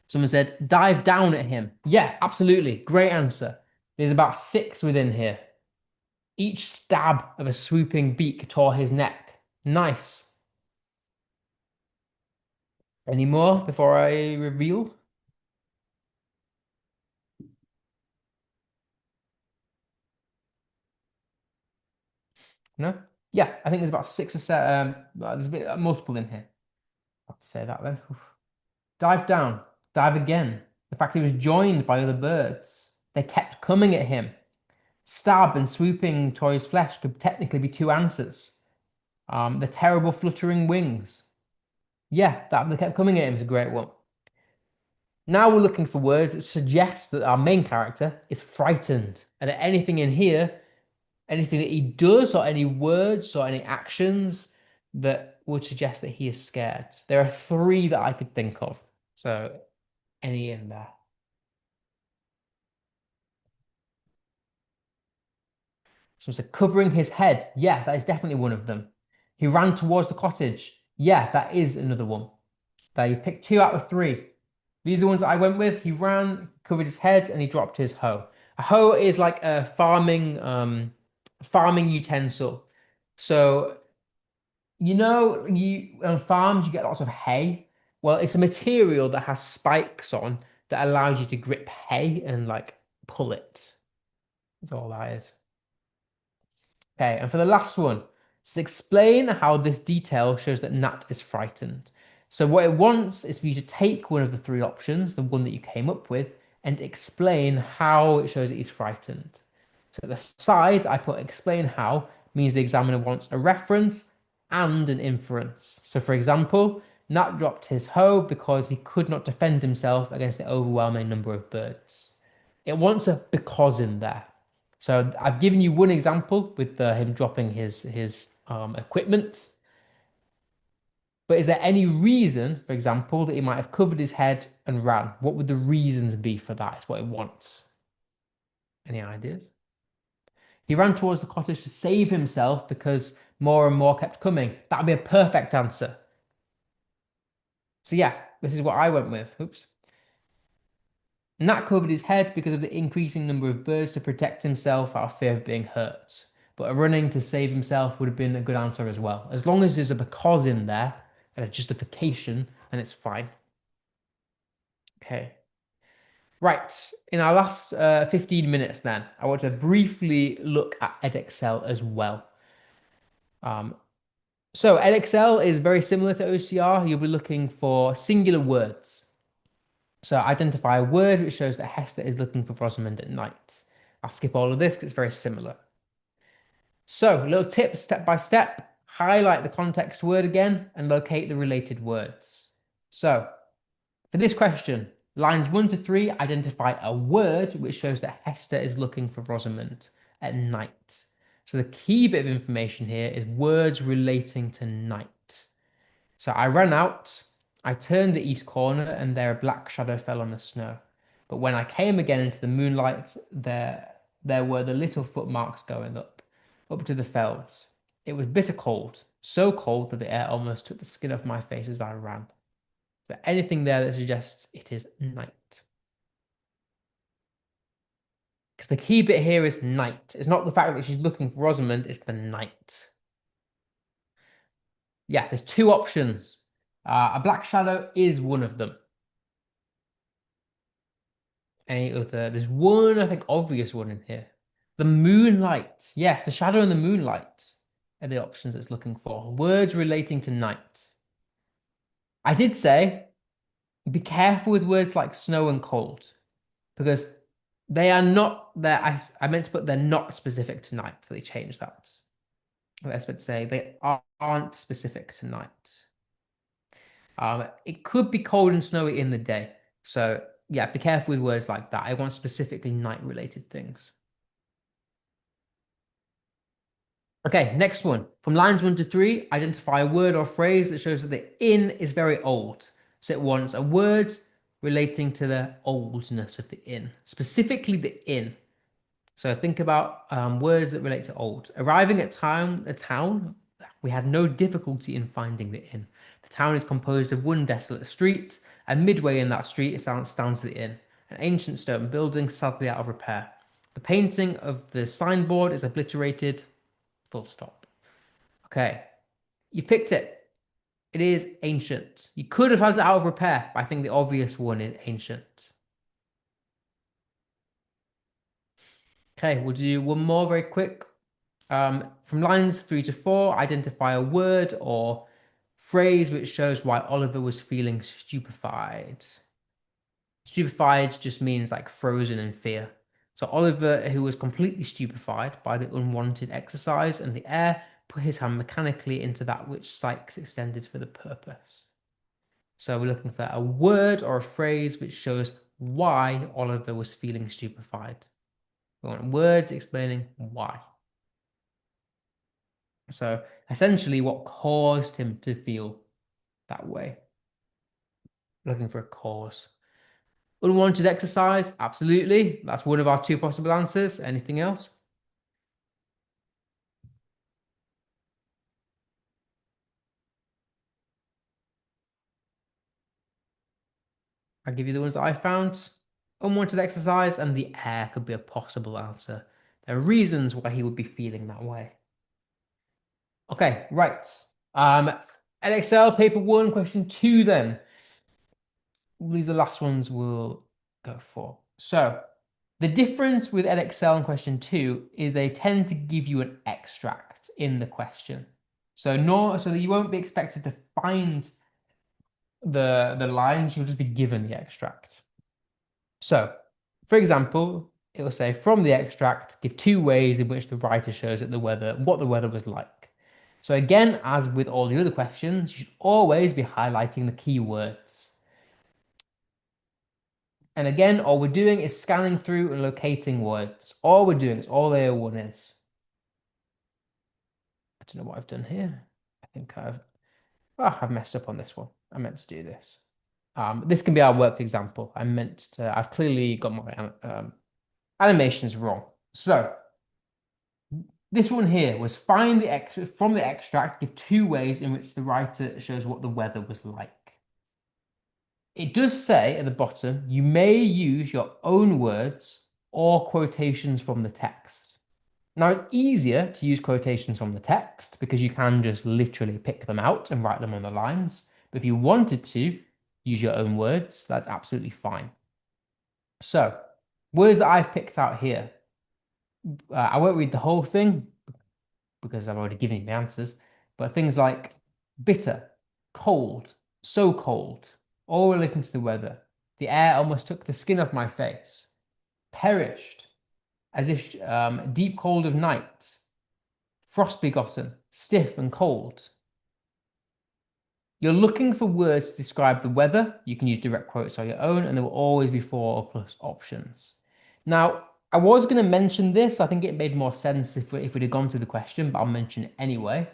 Someone said, dive down at him. Yeah, absolutely. Great answer. There's about 6 within here. Each stab of a swooping beak tore his neck. Nice. Any more before I reveal? No? Yeah, I think there's about 6 or 7. There's a bit multiple in here. I'll have to say that then. Oof. Dive down. Dive again. The fact he was joined by other birds. They kept coming at him. Stab and swooping tore his flesh could technically be 2 answers. The terrible fluttering wings. Yeah, that they kept coming at him is a great one. Now we're looking for words that suggest that our main character is frightened. And that anything in here, anything that he does, or any words or any actions that would suggest that he is scared. There are 3 that I could think of. So any in there. So it's covering his head. Yeah, that is definitely one of them. He ran towards the cottage. Yeah, that is another one. There, you've picked 2 out of 3. These are the ones that I went with. He ran, covered his head, and he dropped his hoe. A hoe is like a farming utensil. So you on farms you get lots of hay. Well, it's a material that has spikes on that allows you to grip hay and like pull it. That's all that is. Okay, and for the last one, just explain how this detail shows that Nat is frightened. So what it wants is for you to take one of the 3 options, the one that you came up with, and explain how it shows that he's frightened. So at the side, I put explain how means the examiner wants a reference and an inference. So for example, Nat dropped his hoe because he could not defend himself against the overwhelming number of birds. It wants a because in there. So I've given you one example with him dropping his equipment. But is there any reason, for example, that he might have covered his head and ran? What would the reasons be for that? Is what it wants. Any ideas? He ran towards the cottage to save himself because more and more kept coming. That'd be a perfect answer. So yeah, this is what I went with. Oops. Nat covered his head because of the increasing number of birds to protect himself out of fear of being hurt. But running to save himself would have been a good answer as well. As long as there's a because in there and a justification, then it's fine. Okay. Right. In our last 15 minutes then, I want to briefly look at Edexcel as well. Um, so Edexcel is very similar to OCR. You'll be looking for singular words. So identify a word which shows that Hester is looking for Rosamond at night. I'll skip all of this because it's very similar. So little tips step by step. Highlight the context word again and locate the related words. So for this question, lines 1 to 3 identify a word which shows that Hester is looking for Rosamond at night. So the key bit of information here is words relating to night. So I ran out, I turned the east corner, and there a black shadow fell on the snow. But when I came again into the moonlight, there were the little footmarks going up to the fells. It was bitter cold. so cold that the air almost took the skin off my face as I ran. Is there anything there that suggests it is night? Because the key bit here is night. It's not the fact that she's looking for Rosamond, it's the night. Yeah, there's two options. A black shadow is one of them. Any other? There's one, I think, obvious one in here. The moonlight. Yes, the shadow and the moonlight are the options it's looking for. Words relating to night. I did say be careful with words like snow and cold because they are not there. I meant to put they're not specific to night, so they changed that. I was meant to say they aren't specific to night. It could be cold and snowy in the day. So yeah, be careful with words like that. I want specifically night-related things. Okay, next one. From lines 1 to 3, identify a word or phrase that shows that the inn is very old. So it wants a word relating to the oldness of the inn, specifically the inn. So think about words that relate to old. Arriving at a town, we had no difficulty in finding the inn. The town is composed of one desolate street, and midway in that street stands the inn, an ancient stone building sadly out of repair. The painting of the signboard is obliterated. Full stop. Okay, you picked it. It is ancient. You could have had it out of repair, but I think the obvious one is ancient. Okay, we'll do one more very quick. From lines 3 to 4, identify a word or phrase which shows why Oliver was feeling stupefied. Stupefied just means like frozen in fear. So Oliver, who was completely stupefied by the unwanted exercise and the air, put his hand mechanically into that which Sykes extended for the purpose. So we're looking for a word or a phrase which shows why Oliver was feeling stupefied. We want words explaining why. So essentially what caused him to feel that way. Looking for a cause. Unwanted exercise, absolutely. That's one of our two possible answers. Anything else? I'll give you the ones that I found. Unwanted exercise and the air could be a possible answer. There are reasons why he would be feeling that way. Okay, right. Edexcel paper 1, question 2 then. These are the last ones we'll go for. So the difference with Edexcel in question 2 is they tend to give you an extract in the question. So that you won't be expected to find the lines, you'll just be given the extract. So, for example, it will say from the extract, give 2 ways in which the writer shows that what the weather was like. So again, as with all the other questions, you should always be highlighting the keywords. And again, all we're doing is scanning through and locating words. All we're doing is all AO1 is. I don't know what I've done here. I think I've messed up on this one. I meant to do this. This can be our worked example. I've clearly got my animations wrong. So this one here was find from the extract, give 2 ways in which the writer shows what the weather was like. It does say at the bottom, you may use your own words or quotations from the text. Now, it's easier to use quotations from the text because you can just literally pick them out and write them on the lines. But if you wanted to use your own words, that's absolutely fine. So, words that I've picked out here. I won't read the whole thing because I've already given you the answers, but things like bitter, cold, so cold, all relating to the weather. The air almost took the skin off my face. Perished, as if deep cold of night. Frost begotten, stiff and cold. You're looking for words to describe the weather. You can use direct quotes on your own, and there will always be 4 or plus options. Now, I was going to mention this. I think it made more sense if we'd have gone through the question, but I'll mention it anyway.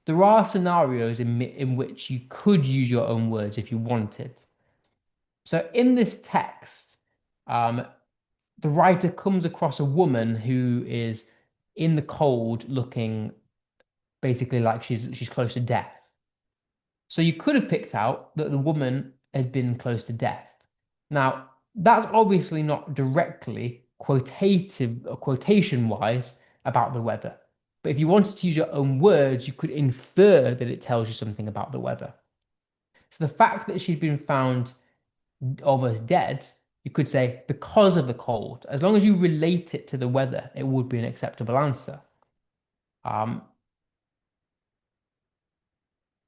There are scenarios in which you could use your own words if you wanted. So in this text, the writer comes across a woman who is in the cold looking basically like she's close to death. So you could have picked out that the woman had been close to death. Now, that's obviously not directly quotative or quotation wise about the weather. But if you wanted to use your own words, you could infer that it tells you something about the weather. So the fact that she'd been found almost dead, you could say because of the cold. As long as you relate it to the weather, it would be an acceptable answer. Um,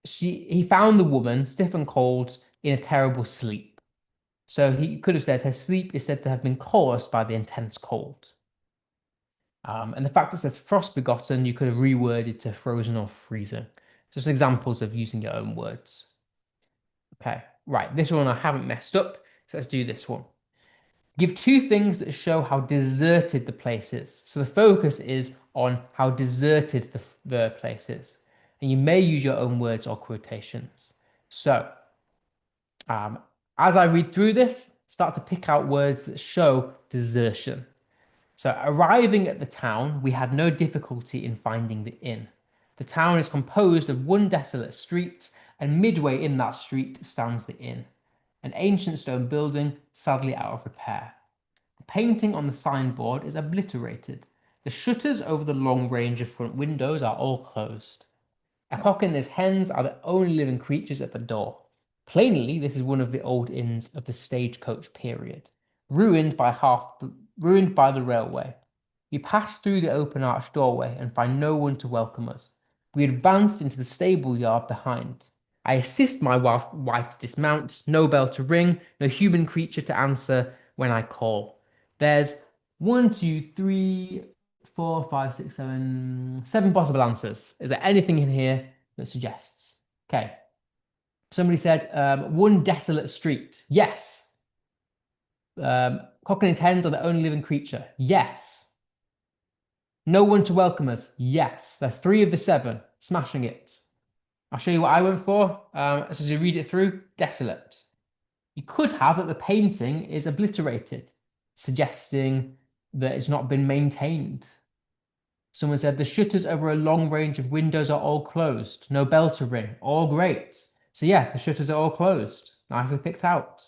he found the woman stiff and cold in a terrible sleep. So he could have said her sleep is said to have been caused by the intense cold. And the fact that it says frost begotten, you could have reworded to frozen or freezing. Just examples of using your own words. Okay, right. This one I haven't messed up. So let's do this one. Give two things that show how deserted the place is. So the focus is on how deserted the place is. And you may use your own words or quotations. So as I read through this, start to pick out words that show desertion. So arriving at the town, we had no difficulty in finding the inn. The town is composed of one desolate street, and midway in that street stands the inn, an ancient stone building sadly out of repair. The painting on the signboard is obliterated. The shutters over the long range of front windows are all closed. A cock and his hens are the only living creatures at the door. Plainly, this is one of the old inns of the stagecoach period, ruined by the railway. We pass through the open arched doorway and find no one to welcome us. We advanced into the stable yard behind. I assist my wife to dismount, no bell to ring, no human creature to answer when I call. There's 1, 2, 3, 4, 5, 6, 7, 7 possible answers. Is there anything in here that suggests? Okay. Somebody said one desolate street. Yes. Cock and his hens are the only living creature. Yes. No one to welcome us. Yes. They're 3 of the 7. Smashing it. I'll show you what I went for. As you read it through, desolate. You could have that the painting is obliterated, suggesting that it's not been maintained. Someone said the shutters over a long range of windows are all closed. No bell to ring. All great. So yeah, the shutters are all closed. Nicely picked out.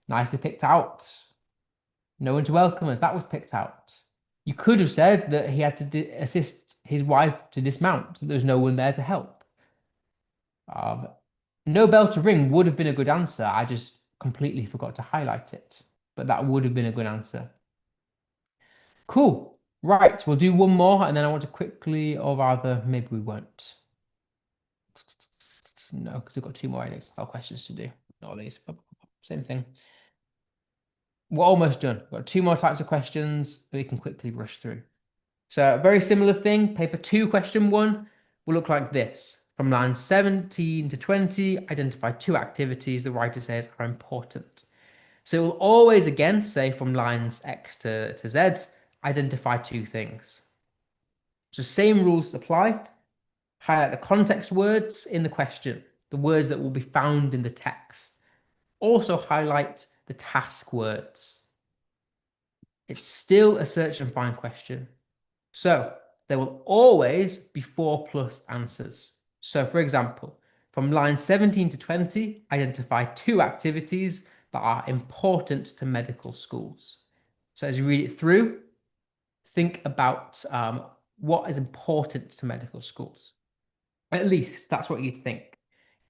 Nicely picked out. No one to welcome us. That was picked out. You could have said that he had to assist his wife to dismount. There's no one there to help. No bell to ring would have been a good answer. I just completely forgot to highlight it. But that would have been a good answer. Cool. Right, we'll do one more and then I want to quickly, or rather, maybe we won't. No, because we've got 2 more Excel questions to do. Not these. Same thing. We're almost done. We've got 2 more types of questions that we can quickly rush through. So a very similar thing. Paper 2, question 1 will look like this. From lines 17 to 20, identify 2 activities the writer says are important. So it will always again say from lines X to Z, identify 2 things. So same rules apply. Highlight the context words in the question, the words that will be found in the text. Also highlight the task words. It's still a search and find question. So there will always be 4 plus answers. So for example, from line 17 to 20, identify 2 activities that are important to medical schools. So as you read it through, think about what is important to medical schools. At least that's what you think.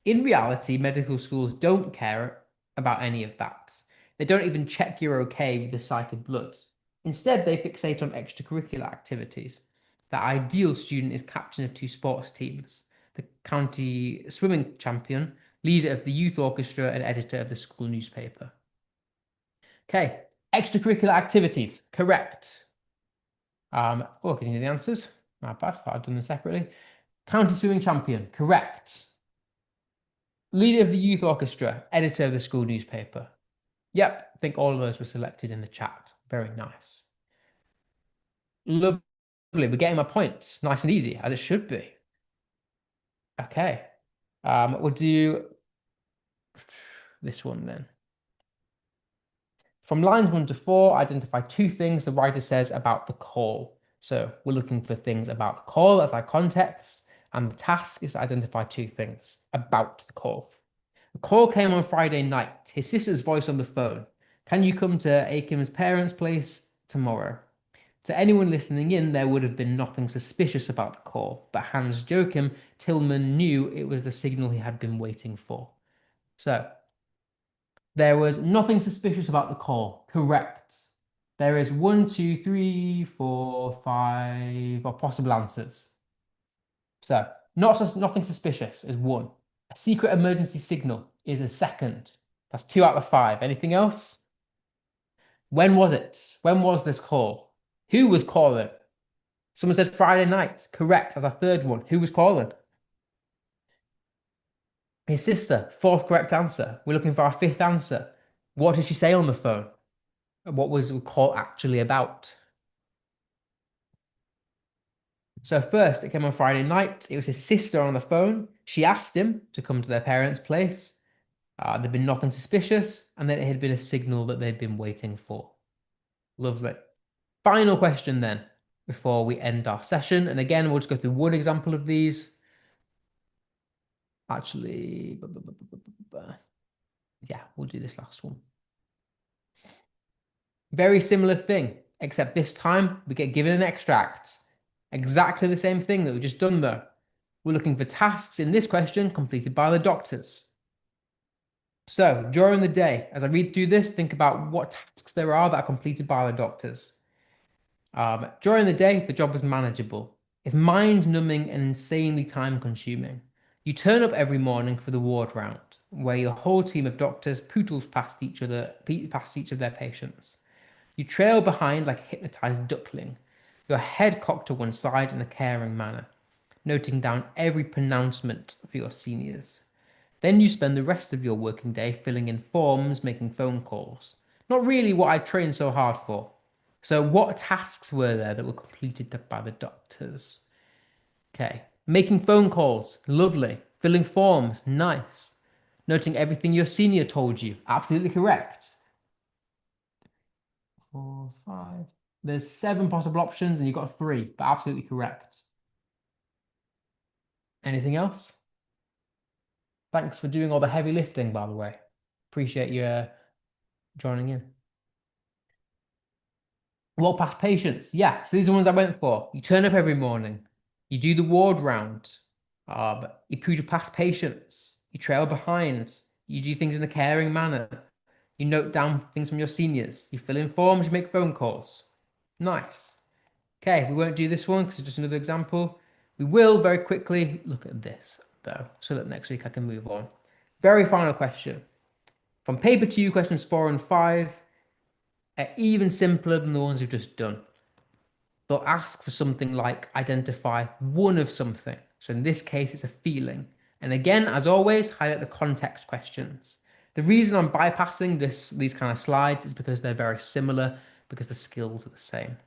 In reality, medical schools don't care about any of that. They don't even check you're okay with the sight of blood. Instead, they fixate on extracurricular activities. The ideal student is captain of 2 sports teams, the county swimming champion, leader of the youth orchestra, and editor of the school newspaper. Okay, extracurricular activities, correct. Oh, can you hear the answers? My bad, thought I'd done them separately. County swimming champion, correct. Leader of the youth orchestra, editor of the school newspaper. Yep, I think all of those were selected in the chat. Very nice. Lovely, we're getting my points. Nice and easy, as it should be. Okay, we'll do this one then. From lines 1 to 4, identify 2 things the writer says about the call. So we're looking for things about the call as our context And the task is to identify two things about the call. The call came on Friday night. His sister's voice on the phone. Can you come to Akim's parents' place tomorrow? To anyone listening in, there would have been nothing suspicious about the call, but Hans Joachim Tillman knew it was the signal he had been waiting for. So, there was nothing suspicious about the call. Correct. There is 1, 2, 3, 4, 5 or possible answers. So, nothing suspicious is 1. A secret emergency signal is a second. That's 2 out of 5. Anything else? When was it? When was this call? Who was calling? Someone said Friday night. Correct. That's our third one. Who was calling? His sister. Fourth correct answer. We're looking for our fifth answer. What did she say on the phone? What was the call actually about? So first, it came on Friday night. It was his sister on the phone. She asked him to come to their parents' place. There'd been nothing suspicious, and then it had been a signal that they'd been waiting for. Lovely. Final question then, before we end our session. And again, we'll just go through one example of these. Actually, yeah, we'll do this last one. Very similar thing, except this time we get given an extract. Exactly the same thing that we've just done though. We're looking for tasks in this question completed by the doctors. So during the day, as I read through this, think about what tasks there are that are completed by the doctors. During the day, the job was manageable. If mind-numbing and insanely time-consuming, you turn up every morning for the ward round, where your whole team of doctors poodles past each of their patients. You trail behind like a hypnotized duckling, your head cocked to one side in a caring manner, noting down every pronouncement for your seniors. Then you spend the rest of your working day filling in forms, making phone calls. Not really what I trained so hard for. So what tasks were there that were completed by the doctors? Okay. Making phone calls, lovely. Filling forms, nice. Noting everything your senior told you, absolutely correct. 4, 5. There's 7 possible options and you've got 3, but absolutely correct. Anything else? Thanks for doing all the heavy lifting, by the way. Appreciate you joining in. Walk past patients. Yeah, so these are the ones I went for. You turn up every morning. You do the ward round. You poodle past patients. You trail behind. You do things in a caring manner. You note down things from your seniors. You fill in forms. You make phone calls. Nice. Okay, we won't do this one because it's just another example. We will very quickly look at this, though, so that next week I can move on. Very final question. From paper 2, questions 4 and 5 are even simpler than the ones we've just done. They'll ask for something like identify one of something. So in this case, it's a feeling. And again, as always, highlight the context questions. The reason I'm bypassing these kind of slides is because they're very similar, because the skills are the same.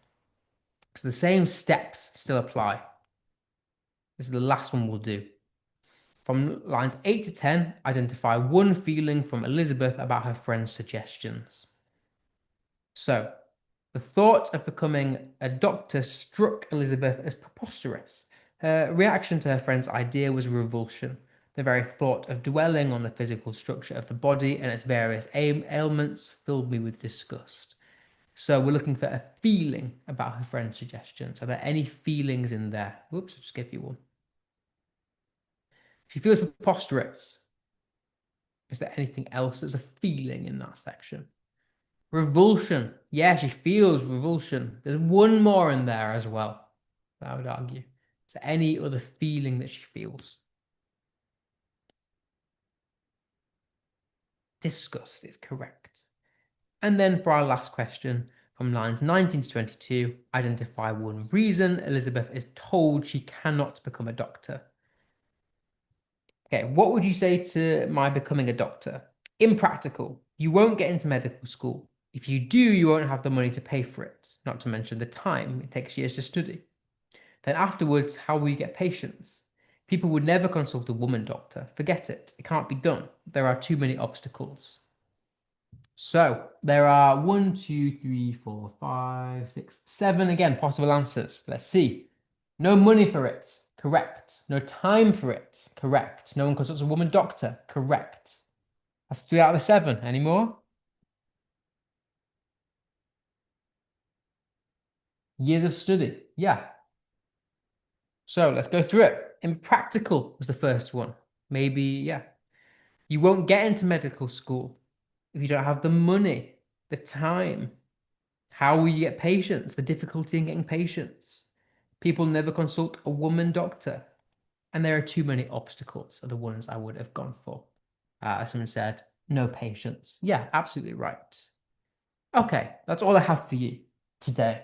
So the same steps still apply. This is the last one we'll do. From lines 8 to 10, identify one feeling from Elizabeth about her friend's suggestions. So, the thought of becoming a doctor struck Elizabeth as preposterous. Her reaction to her friend's idea was revulsion. The very thought of dwelling on the physical structure of the body and its various ailments filled me with disgust. So we're looking for a feeling about her friend's suggestions. Are there any feelings in there? Whoops, I just gave you one. She feels preposterous. Is there anything else that's a feeling in that section? Revulsion. Yeah, she feels revulsion. There's one more in there as well, I would argue. Is there any other feeling that she feels? Disgust is correct. And then for our last question, from lines 19 to 22, identify one reason Elizabeth is told she cannot become a doctor. Okay, what would you say to my becoming a doctor? Impractical. You won't get into medical school. If you do, you won't have the money to pay for it, not to mention the time it takes years to study. Then afterwards, how will you get patients? People would never consult a woman doctor. Forget it. It can't be done. There are too many obstacles. So there are 1, 2, 3, 4, 5, 6, 7 again possible answers. Let's see. No money for it. Correct. No time for it. Correct. No one consults a woman doctor. Correct. That's 3 out of the 7. Any more? Years of study. Yeah. So let's go through it. Impractical was the first one. Maybe, yeah. You won't get into medical school if you don't have the money, the time. How will you get patients? The difficulty in getting patients. People never consult a woman doctor. And there are too many obstacles are the ones I would have gone for. Someone said, no patience. Yeah, absolutely right. Okay, that's all I have for you today.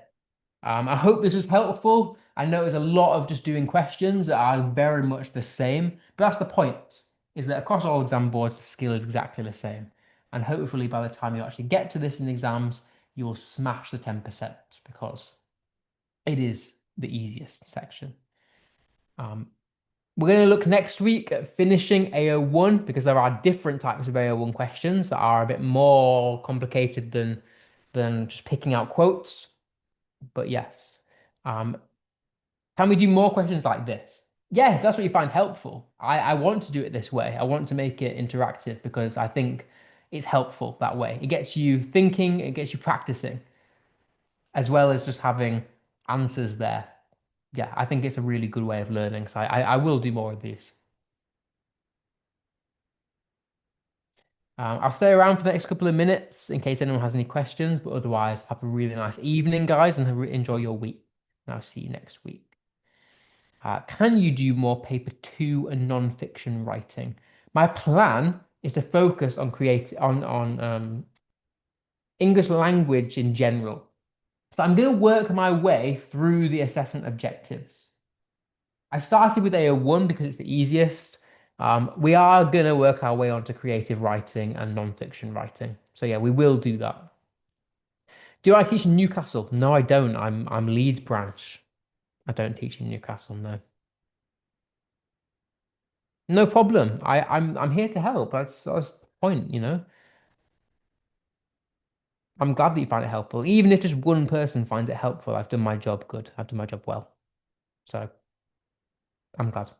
I hope this was helpful. I know there's a lot of just doing questions that are very much the same, but that's the point, is that across all exam boards, the skill is exactly the same. And hopefully by the time you actually get to this in exams, you will smash the 10% because it is the easiest section. Um, we're going to look next week at finishing AO1 because there are different types of AO1 questions that are a bit more complicated than just picking out quotes. But yes. Um, can we do more questions like this? Yeah, if that's what you find helpful. I want to do it this way. I want to make it interactive because I think it's helpful that way. It gets you thinking, it gets you practicing, as well as just having answers there. Yeah, I think it's a really good way of learning. So I will do more of these. I'll stay around for the next couple of minutes in case anyone has any questions, but otherwise, have a really nice evening, guys, and enjoy your week. And I'll see you next week. Can you do more paper two and non-fiction writing? My plan is to focus on English language in general. So I'm going to work my way through the assessment objectives. I started with AO1 because it's the easiest. We are going to work our way onto creative writing and non-fiction writing. So yeah, we will do that. Do I teach in Newcastle? No, I don't. I'm Leeds branch. I don't teach in Newcastle, no. No problem. I'm here to help. That's the point, you know. I'm glad that you find it helpful. Even if just one person finds it helpful, I've done my job good. I've done my job well. So I'm glad.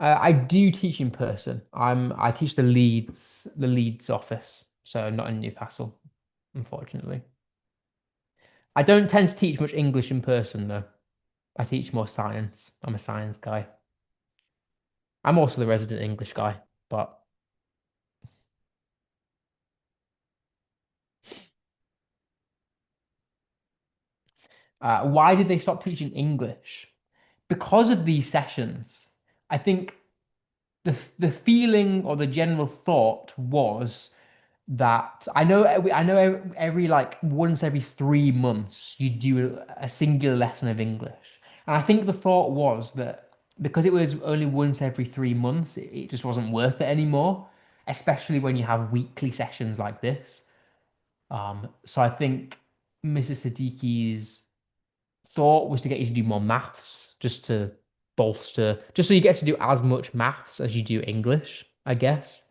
I do teach in person. I teach the Leeds office, so not in Newcastle, unfortunately. I don't tend to teach much English in person though. I teach more science. I'm a science guy. I'm also the resident English guy, but why did they stop teaching English? Because of these sessions. I think the feeling or the general thought was that I know every like once every 3 months you do a singular lesson of English, and I think the thought was that because it was only once every 3 months, it just wasn't worth it anymore, especially when you have weekly sessions like this. So I think Mrs. Siddiqui's thought was to get you to do more maths, just to bolster, just so you get to do as much maths as you do English, I guess.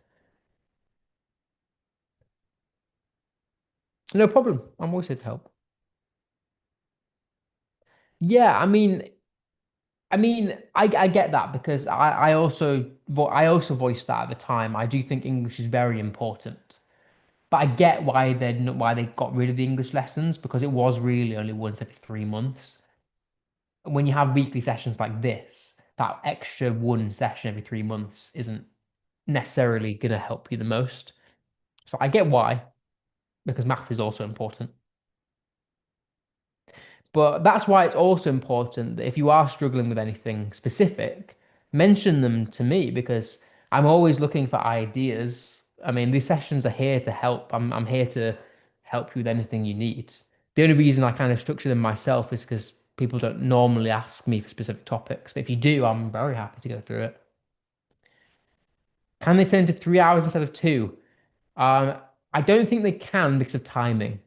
No problem. I'm always here to help. Yeah, I get that because I also voiced that at the time. I do think English is very important, but I get why they got rid of the English lessons because it was really only once every 3 months. When you have weekly sessions like this, that extra one session every 3 months isn't necessarily going to help you the most. So I get why, because math is also important. But that's why it's also important that if you are struggling with anything specific, mention them to me because I'm always looking for ideas. I mean, these sessions are here to help. I'm here to help you with anything you need. The only reason I kind of structure them myself is because people don't normally ask me for specific topics. But if you do, I'm very happy to go through it. Can they turn to 3 hours instead of two? Um, I don't think they can because of timing.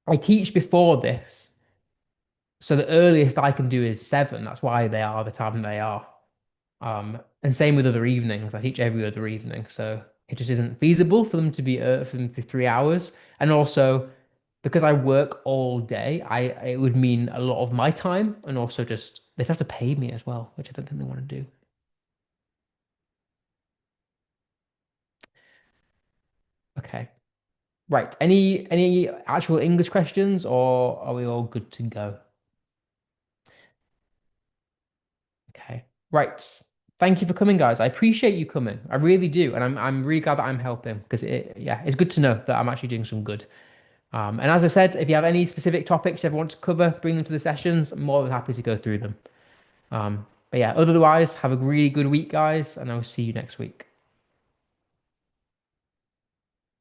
I teach before this. So the earliest I can do is 7. That's why they are the time they are. And same with other evenings. I teach every other evening, so it just isn't feasible for them to be for them for 3 hours. And also, because I work all day, I it would mean a lot of my time and also just they'd have to pay me as well, which I don't think they want to do. Okay. Right. Any actual English questions or are we all good to go? Okay. Right. Thank you for coming, guys. I appreciate you coming. I really do. And I'm really glad that I'm helping because it's good to know that I'm actually doing some good. And as I said, if you have any specific topics you ever want to cover, bring them to the sessions. I'm more than happy to go through them. But yeah, otherwise, have a really good week, guys, and I'll see you next week.